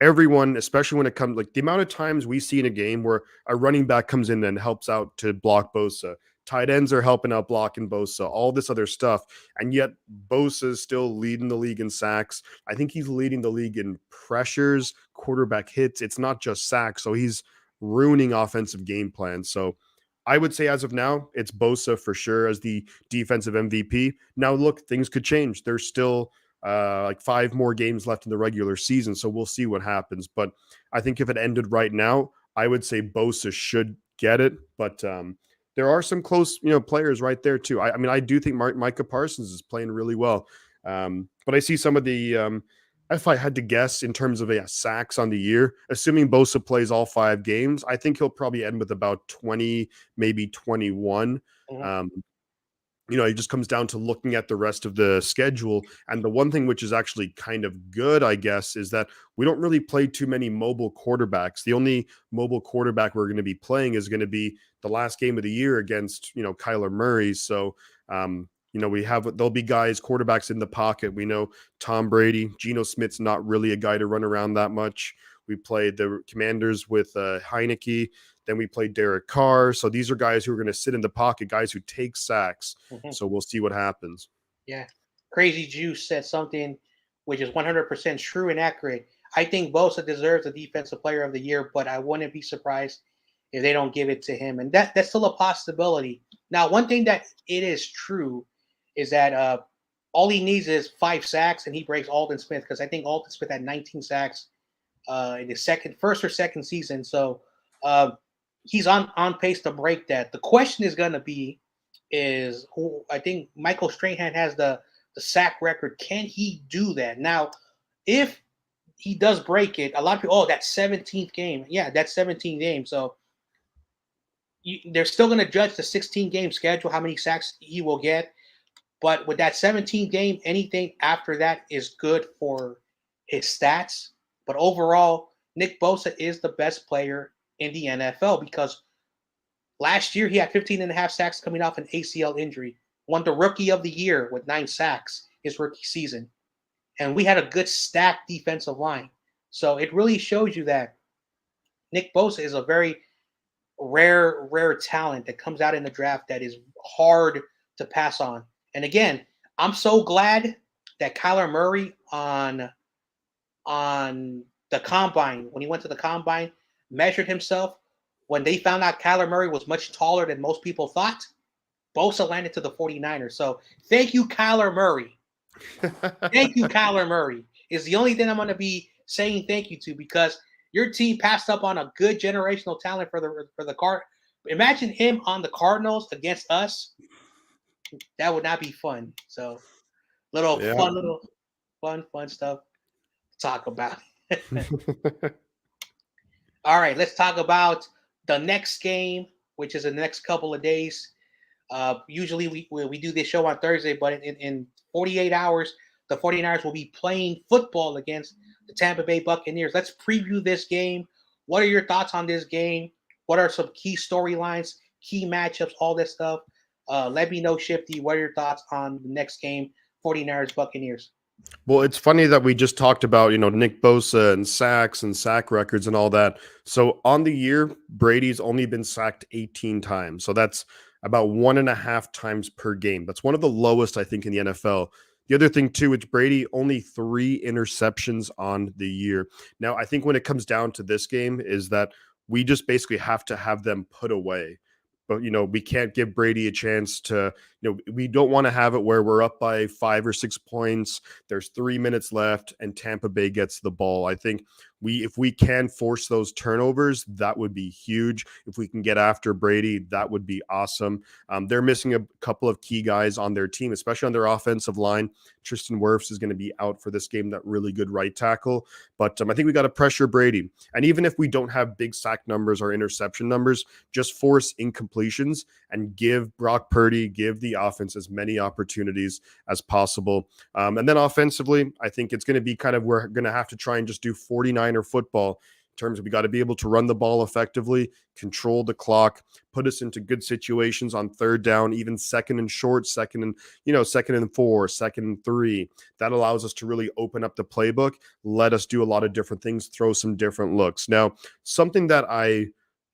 everyone, especially when it comes like the amount of times we see in a game where a running back comes in and helps out to block Bosa. Tight ends are helping out blocking Bosa, all this other stuff. And yet Bosa is still leading the league in sacks. I think he's leading the league in pressures, quarterback hits. It's not just sacks. So he's ruining offensive game plans. So I would say as of now, it's Bosa for sure as the defensive MVP. Now, look, things could change. There's still like 5 more games left in the regular season, so we'll see what happens. But I think if it ended right now, I would say Bosa should get it. But there are some close, players right there too. I mean, I do think Micah Parsons is playing really well. But I see some of the if I had to guess in terms of sacks on the year, assuming Bosa plays all 5 games, I think he'll probably end with about 20, maybe 21. Mhm. It just comes down to looking at the rest of the schedule. And the one thing which is actually kind of good, I guess, is that we don't really play too many mobile quarterbacks. The only mobile quarterback we're going to be playing is going to be the last game of the year against, Kyler Murray. So, there'll be quarterbacks in the pocket. We know Tom Brady, Geno Smith's not really a guy to run around that much. We played the Commanders with Heineke. Then we played Derek Carr. So these are guys who are going to sit in the pocket, guys who take sacks. Mhm. So we'll see what happens. Yeah. Crazy Juice said something which is 100% true and accurate. I think Bosa deserves the defensive player of the year, but I wouldn't be surprised if they don't give it to him. And that's still a possibility. Now, one thing that it is true is that all he needs is 5 sacks and he breaks Alden Smith, because I think Alden Smith had 19 sacks in his first or second season. So he's on pace to break that. The question is going to be is who I think Michael Strahan has the sack record. Can he do that? Now, if he does break it, a lot of people, that 17th game. Yeah, that's 17 games. So they're still going to judge the 16-game schedule, how many sacks he will get. But with that 17 game, anything after that is good for his stats. But overall, Nick Bosa is the best player in the NFL, because last year he had 15 and a half sacks coming off an ACL injury. Won the Rookie of the Year with 9 sacks his rookie season. And we had a good stacked defensive line. So it really shows you that Nick Bosa is a very rare talent that comes out in the draft that is hard to pass on. And again, I'm so glad that Kyler Murray on the combine, when he went to the combine, measured himself. When they found out Kyler Murray was much taller than most people thought, Bosa landed to the 49ers. So thank you, Kyler Murray. Thank you, Kyler Murray. Is the only thing I'm going to be saying thank you to, because your team passed up on a good generational talent for the card. Imagine him on the Cardinals against us. That would not be fun. So Yeah. little fun stuff to talk about. All right, let's talk about the next game, which is in the next couple of days. Usually we do this show on Thursday, but in 48 hours, the 49ers will be playing football against the Tampa Bay Buccaneers. Let's preview this game. What are your thoughts on this game? What are some key storylines, key matchups, all this stuff? Let me know, Shifty, what are your thoughts on the next game, 49ers Buccaneers? Well, it's funny that we just talked about, Nick Bosa and sacks and sack records and all that. So on the year, Brady's only been sacked 18 times. So that's about 1.5 times per game. That's one of the lowest, I think, in the NFL. The other thing, too, it's Brady only 3 interceptions on the year. Now, I think when it comes down to this game is that we just basically have to have them put away. But, we can't give Brady a chance to, we don't want to have it where we're up by 5 or 6 points. There's 3 minutes left and Tampa Bay gets the ball. I think if we can force those turnovers, that would be huge. If we can get after Brady, that would be awesome. They're missing a couple of key guys on their team, especially on their offensive line. Tristan Wirfs is going to be out for this game, that really good right tackle. But I think we got to pressure Brady. And even if we don't have big sack numbers or interception numbers, just force incompletions and give Brock Purdy, give the offense as many opportunities as possible. And then offensively, I think it's going to be we're going to have to try and just do 49er football in terms of we got to be able to run the ball effectively, control the clock, put us into good situations on third down, even second and short, second and 4, second and 3. That allows us to really open up the playbook, let us do a lot of different things, throw some different looks. Now, something that I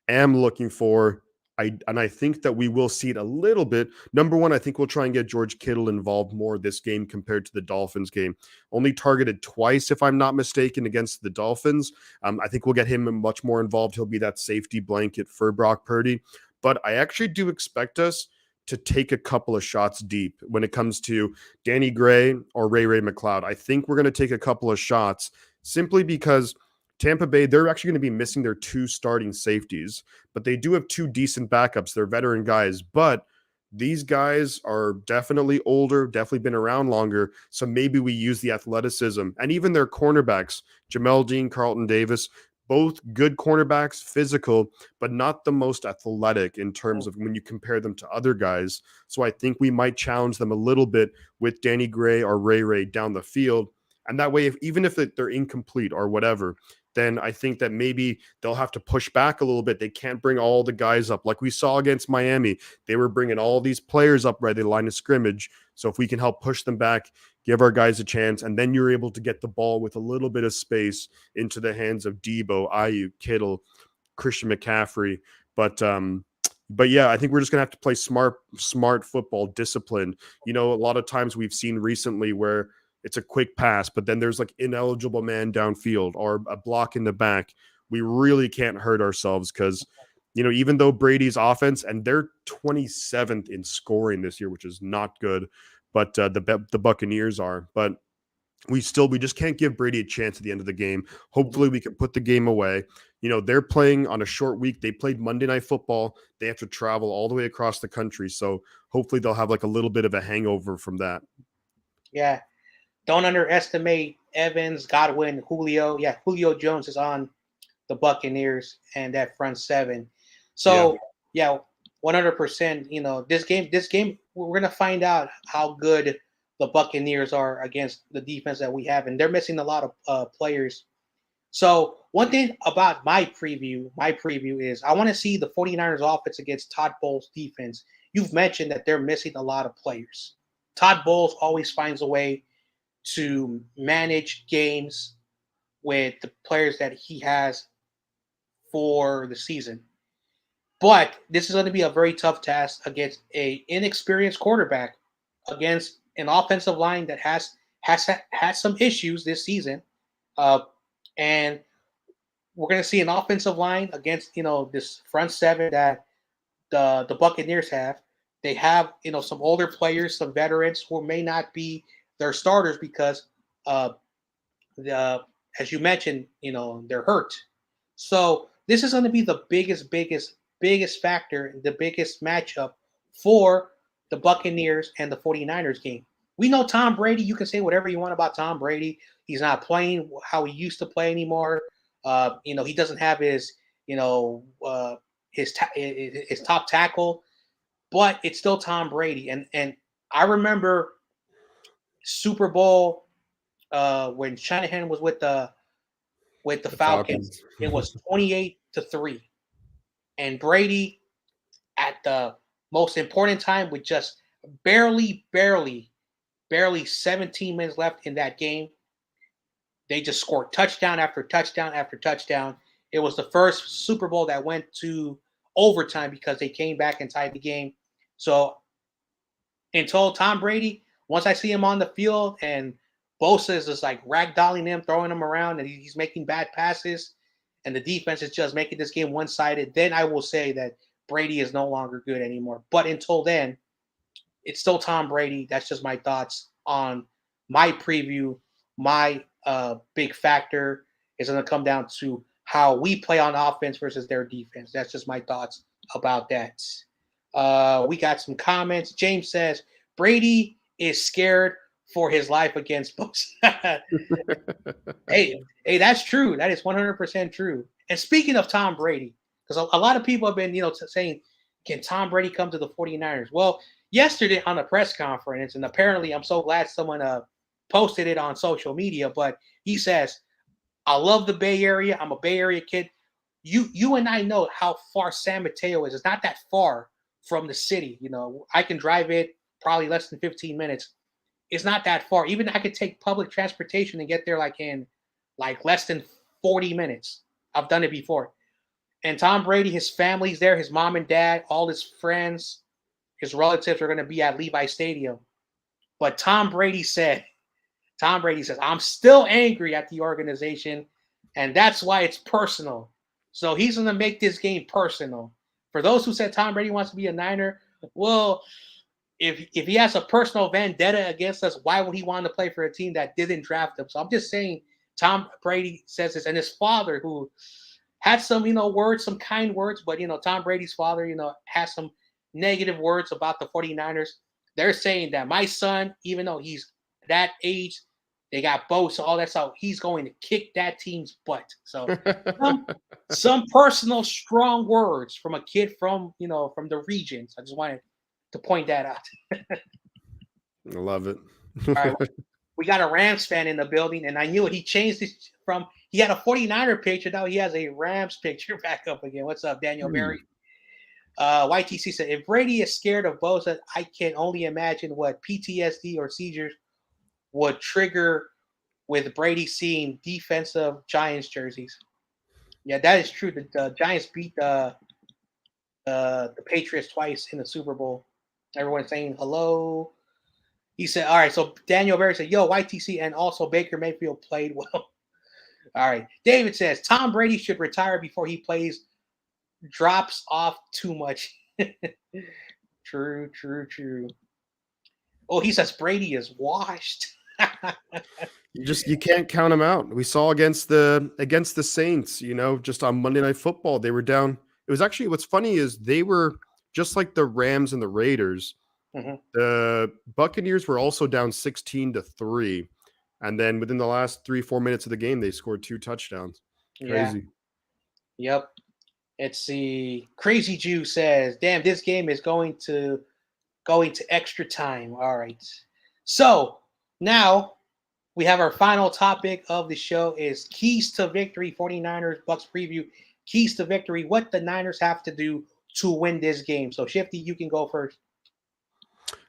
am looking for, I think that we will see it a little bit. Number one, I think we'll try and get George Kittle involved more this game compared to the Dolphins game. Only targeted twice, if I'm not mistaken, against the Dolphins. I think we'll get him much more involved. He'll be that safety blanket for Brock Purdy. But I actually do expect us to take a couple of shots deep when it comes to Danny Gray or Ray McLeod. I think we're going to take a couple of shots simply because Tampa Bay, they're actually going to be missing their 2 starting safeties, but they do have 2 decent backups. They're veteran guys, but these guys are definitely older, definitely been around longer. So maybe we use the athleticism and even their cornerbacks, Jamel Dean, Carlton Davis, both good cornerbacks, physical, but not the most athletic in terms of when you compare them to other guys. So I think we might challenge them a little bit with Danny Gray or Ray down the field. And that way, even if they're incomplete or whatever, then I think that maybe they'll have to push back a little bit. They can't bring all the guys up like we saw against Miami. They were bringing all these players up right at the line of scrimmage. So if we can help push them back, give our guys a chance, and then you're able to get the ball with a little bit of space into the hands of Debo, Ayuk, Kittle, Christian McCaffrey. But yeah, I think we're just gonna have to play smart football, discipline. A lot of times we've seen recently where it's a quick pass, but then there's like ineligible man downfield or a block in the back. We really can't hurt ourselves because, even though Brady's offense, and they're 27th in scoring this year, which is not good, but the Buccaneers are. But we just can't give Brady a chance at the end of the game. Hopefully we can put the game away. They're playing on a short week. They played Monday Night Football. They have to travel all the way across the country. So hopefully they'll have like a little bit of a hangover from that. Yeah. Don't underestimate Evans, Godwin, Julio. Yeah, Julio Jones is on the Buccaneers and that front 7. So yeah, 100%. This game, we're gonna find out how good the Buccaneers are against the defense that we have, and they're missing a lot of players. So one thing about my preview is I want to see the 49ers offense against Todd Bowles' defense. You've mentioned that they're missing a lot of players. Todd Bowles always finds a way to manage games with the players that he has for the season. But this is going to be a very tough task against a inexperienced quarterback, against an offensive line that has some issues this season, uh, and we're going to see an offensive line against this front seven that the Buccaneers have. They have some older players, some veterans who may not be their starters because uh, the as you mentioned, they're hurt. So this is going to be the biggest factor, the biggest matchup for the Buccaneers and the 49ers game. We know Tom Brady. You can say whatever you want about Tom Brady. He's not playing how he used to play anymore. He doesn't have his top tackle, but it's still Tom Brady. And I remember Super Bowl when Shanahan was with the The Falcons. Falcons. It was 28-3, and Brady at the most important time with just barely 17 minutes left in that game. They just scored touchdown after touchdown after touchdown. It was the first Super Bowl that went to overtime because they came back and tied the game. So until Tom Brady, once I see him on the field and Bosa is just like ragdolling him, throwing him around, and he's making bad passes, and the defense is just making this game one sided, then I will say that Brady is no longer good anymore. But until then, it's still Tom Brady. That's just my thoughts on my preview. My big factor is going to come down to how we play on offense versus their defense. That's just my thoughts about that. We got some comments. James says Brady is scared for his life against Bucks. Hey, that's true. That is 100% true. And speaking of Tom Brady, because a lot of people have been, saying, can Tom Brady come to the 49ers? Well, yesterday on a press conference, and apparently I'm so glad someone posted it on social media, but he says, I love the Bay Area. I'm a Bay Area kid. You and I know how far San Mateo is. It's not that far from the city. I can drive it probably less than 15 minutes. It's not that far. Even I could take public transportation and get there like in like less than 40 minutes. I've done it before. And Tom Brady, his family's there, his mom and dad, all his friends, his relatives are going to be at Levi Stadium. But Tom Brady says, I'm still angry at the organization, and that's why it's personal. So he's going to make this game personal. For those who said Tom Brady wants to be a Niner, well, if he has a personal vendetta against us, why would he want to play for a team that didn't draft him? So I'm just saying, Tom Brady says this, and his father, who had some, words, some kind words, but Tom Brady's father, has some negative words about the 49ers. They're saying that my son, even though he's that age, they got Bosa, all that stuff, he's going to kick that team's butt. So some, some personal strong words from a kid from from the regions. I just wanted to point that out. I love it. All right, we got a Rams fan in the building, and I knew it. He changed this from he had a 49er picture, now he has a Rams picture back up again. What's up, Daniel Berry? YTC said, if Brady is scared of Bosa, I can only imagine what PTSD or seizures would trigger with Brady seeing defensive Giants jerseys. Yeah, that is true. The Giants beat the Patriots twice in the Super Bowl. Everyone's saying hello. He said, all right, so Daniel Berry said, yo, YTC, and also Baker Mayfield played well. All right. David says, Tom Brady should retire before he plays, drops off too much. True. Oh, he says Brady is washed. You can't count them out. We saw against the Saints, just on Monday Night Football, they were down. It was actually what's funny is they were just like the Rams and the Raiders. Mhm. The Buccaneers were also down 16-3. And then within the last 3-4 minutes of the game, they scored 2 touchdowns. Yeah. Crazy. Yep. Let's see. Crazy Jew says, damn, this game is going to extra time. All right. So now we have our final topic of the show is keys to victory, 49ers Bucks preview. Keys to victory, what the Niners have to do to win this game. So Shifty, you can go first.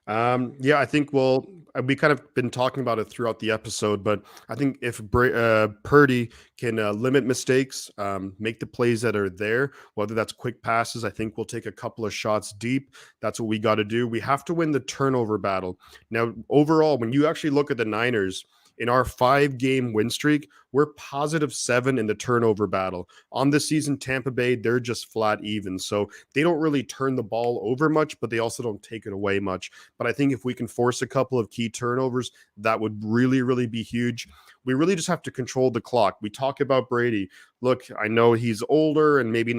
Yeah, I think we kind of been talking about it throughout the episode, but I think if Purdy can limit mistakes, make the plays that are there, whether that's quick passes, I think we'll take a couple of shots deep. That's what we got to do. We have to win the turnover battle. Now, overall, when you actually look at the Niners, in our 5-game win streak, we're +7 in the turnover battle. On this season, Tampa Bay, they're just flat even. So they don't really turn the ball over much, but they also don't take it away much. But I think if we can force a couple of key turnovers, that would really, really be huge. We really just have to control the clock. We talk about Brady. Look, I know he's older and maybe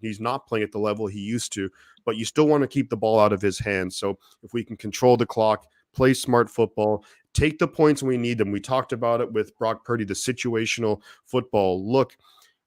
he's not playing at the level he used to, but you still want to keep the ball out of his hands. So if we can control the clock, play smart football, take the points when we need them. We talked about it with Brock Purdy, the situational football. Look,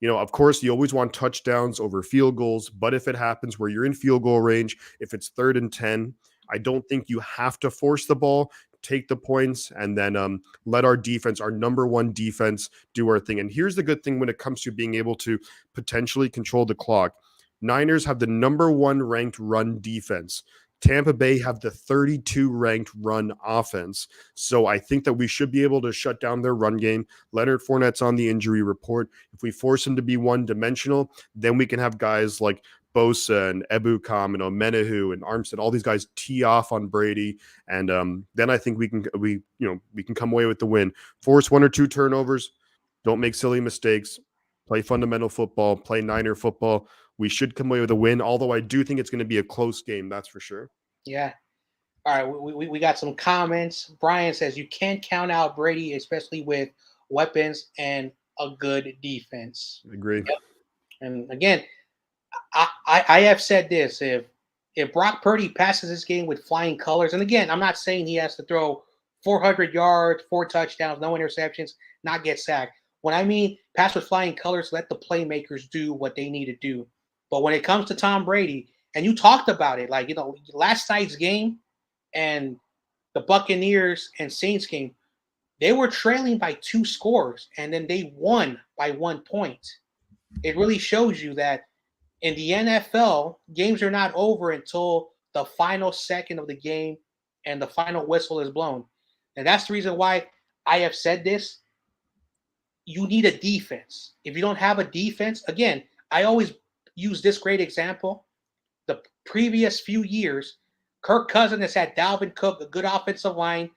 of course, you always want touchdowns over field goals, but if it happens where you're in field goal range, if it's 3rd and 10, I don't think you have to force the ball, take the points, and then let our defense, our number one defense, do our thing. And here's the good thing when it comes to being able to potentially control the clock. Niners have the number 1 ranked run defense. Tampa Bay have the 32 ranked run offense. So I think that we should be able to shut down their run game. Leonard Fournette's on the injury report. If we force him to be one-dimensional, then we can have guys like Bosa and Ebukam and Omenahu and Armstead, all these guys tee off on Brady, and then I think we can come away with the win. Force 1 or 2 turnovers, don't make silly mistakes, play fundamental football, play Niner football. We should come away with a win, although I do think it's going to be a close game, that's for sure. Yeah. All right. We got some comments. Brian says you can't count out Brady, especially with weapons and a good defense. I agree. Yep. And again, I have said this: if Brock Purdy passes this game with flying colors, and again, I'm not saying he has to throw 400 yards, 4 touchdowns, no interceptions, not get sacked. When I mean pass with flying colors, let the playmakers do what they need to do. But when it comes to Tom Brady, and you talked about it, like last night's game and the Buccaneers and Saints game, they were trailing by 2 scores, and then they won by 1 point. It really shows you that in the NFL, games are not over until the final second of the game and the final whistle is blown. And that's the reason why I have said this. You need a defense. If you don't have a defense, again, I always use this great example. The previous few years, Kirk Cousins has had Dalvin Cook, a good offensive line.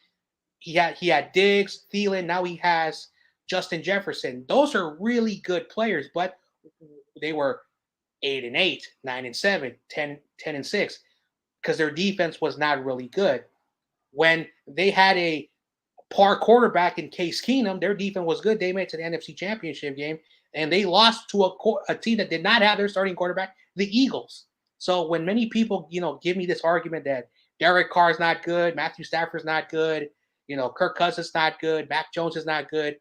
He had Diggs, Thielen. Now he has Justin Jefferson. Those are really good players, but they were 8-8, 9-7, 10-6, because their defense was not really good. When they had a par quarterback in Case Keenum, their defense was good. They made it to the NFC Championship game, and they lost to a team that did not have their starting quarterback, the Eagles. So when many people, give me this argument that Derek Carr is not good, Matthew Stafford's not good, Kirk Cousins is not good, Mac Jones is not good.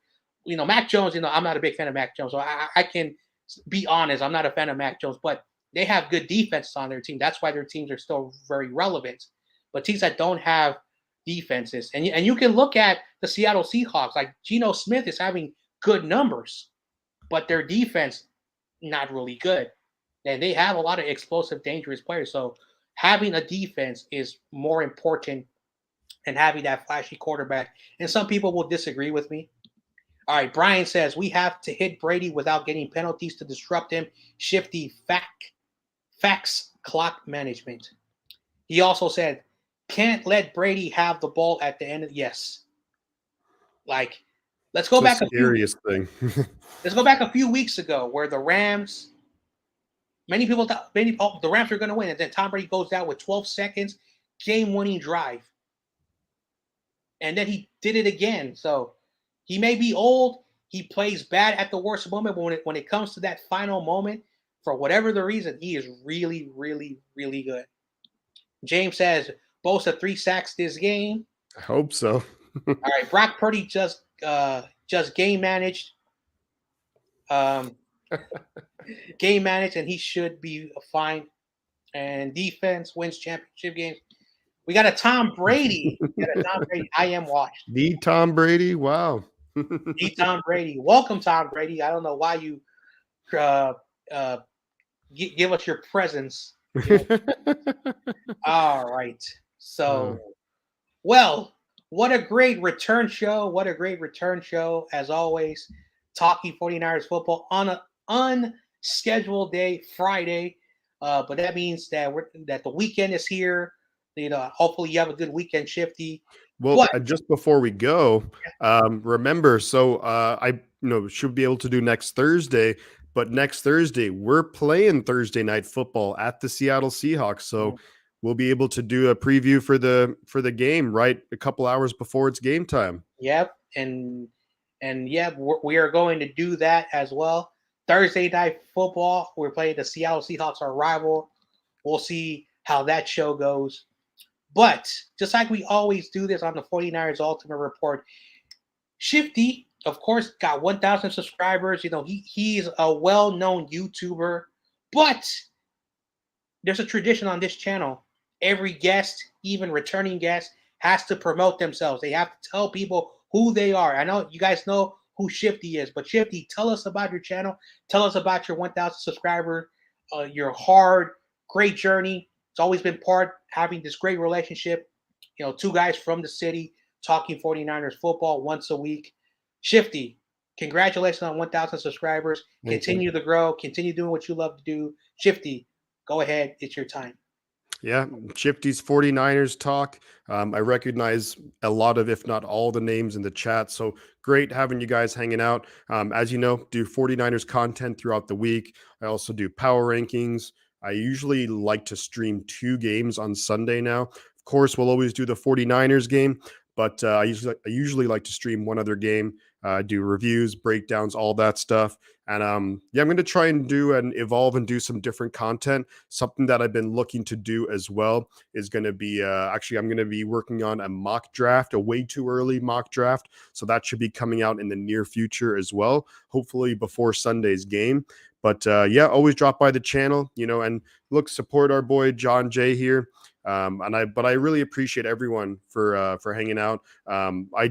Mac Jones, I'm not a big fan of Mac Jones, so I can be honest, I'm not a fan of Mac Jones, but they have good defenses on their team. That's why their teams are still very relevant. But teams that don't have defenses, and you can look at the Seattle Seahawks, like Geno Smith is having good numbers, but their defense not really good. And they have a lot of explosive, dangerous players. So having a defense is more important than having that flashy quarterback. And some people will disagree with me. All right, Brian says we have to hit Brady without getting penalties to disrupt him. Shifty facts clock management. He also said, can't let Brady have the ball at the end of yes. Like, let's go back the scariest thing. Let's go back a few weeks ago where the Rams, many people thought the Rams were going to win, and then Tom Brady goes down with 12 seconds, game-winning drive, and then he did it again. So he may be old, he plays bad at the worst moment, but when it comes to that final moment, for whatever the reason, he is really, really, really good. James says Bosa 3 sacks this game. I hope so. All right, Brock Purdy just game managed. Game managed, and he should be fine. And defense wins championship games. We got a Tom Brady. I am washed. The Tom Brady. Wow. The Tom Brady. Welcome, Tom Brady. I don't know why you give us your presence. All right. So Well, what a great return show. What a great return show, as always. Talking 49ers football on an unscheduled day, Friday. But that means that the weekend is here. Hopefully you have a good weekend, Shifty. Well, But just before we go, remember, so I should be able to do next Thursday, but next Thursday we're playing Thursday night football at the Seattle Seahawks, so we'll be able to do a preview for the game right a couple hours before it's game time. yep, and yeah, we are going to do that as well. Thursday night football, we're playing the Seattle Seahawks, our rival. We'll see how that show goes. But just like we always do this on the 49ers Ultimate Report, Shifty, of course, got 1,000 subscribers. He's a well-known YouTuber, but there's a tradition on this channel. Every guest, even returning guest, has to promote themselves. They have to tell people who they are. I know you guys know who Shifty is, but Shifty, tell us about your channel. Tell us about your 1,000 subscriber, your hard, great journey. It's always been part having this great relationship. Two guys from the city talking 49ers football once a week. Shifty, congratulations on 1,000 subscribers. Continue to grow. Continue doing what you love to do. Shifty, go ahead. It's your time. Yeah, Shifty's 49ers talk. I recognize a lot of, if not all, the names in the chat. So great having you guys hanging out. As you know, do 49ers content throughout the week. I also do power rankings. I usually like to stream 2 games on Sunday now. Of course, we'll always do the 49ers game, but I usually like to stream one other game, do reviews, breakdowns, all that stuff. And yeah, I'm going to try and do and evolve and do some different content. Something that I've been looking to do as well is going to be actually, I'm going to be working on a mock draft, a way too early mock draft. So that should be coming out in the near future as well, hopefully before Sunday's game. But yeah, always drop by the channel, and look, support our boy John Jay here. But I really appreciate everyone for hanging out. I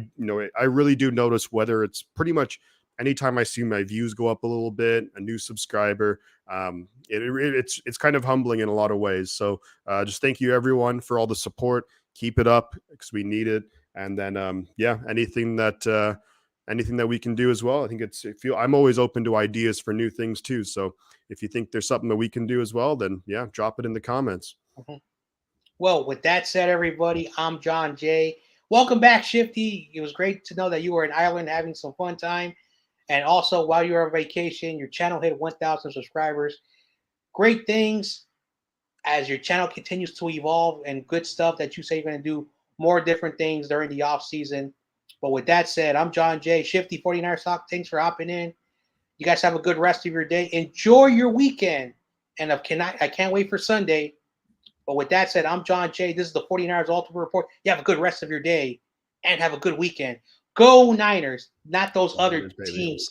really do notice whether it's pretty much anytime I see my views go up a little bit, a new subscriber, it's kind of humbling in a lot of ways. So just thank you everyone for all the support. Keep it up because we need it. And then yeah, anything that we can do as well. I think I'm always open to ideas for new things too. So if you think there's something that we can do as well, then yeah, drop it in the comments. Mm-hmm. Well, with that said, everybody, I'm John Jay. Welcome back, Shifty. It was great to know that you were in Ireland having some fun time. And also, while you were on vacation, your channel hit 1,000 subscribers. Great things as your channel continues to evolve and good stuff that you say you're going to do more different things during the off season. But with that said, I'm John Jay, Shifty 49 Stock. Thanks for hopping in. You guys have a good rest of your day. Enjoy your weekend. And I can't wait for Sunday. But with that said, I'm John Jay. This is the 49ers Ultimate Report. You have a good rest of your day and have a good weekend. Go Niners, not those other teams.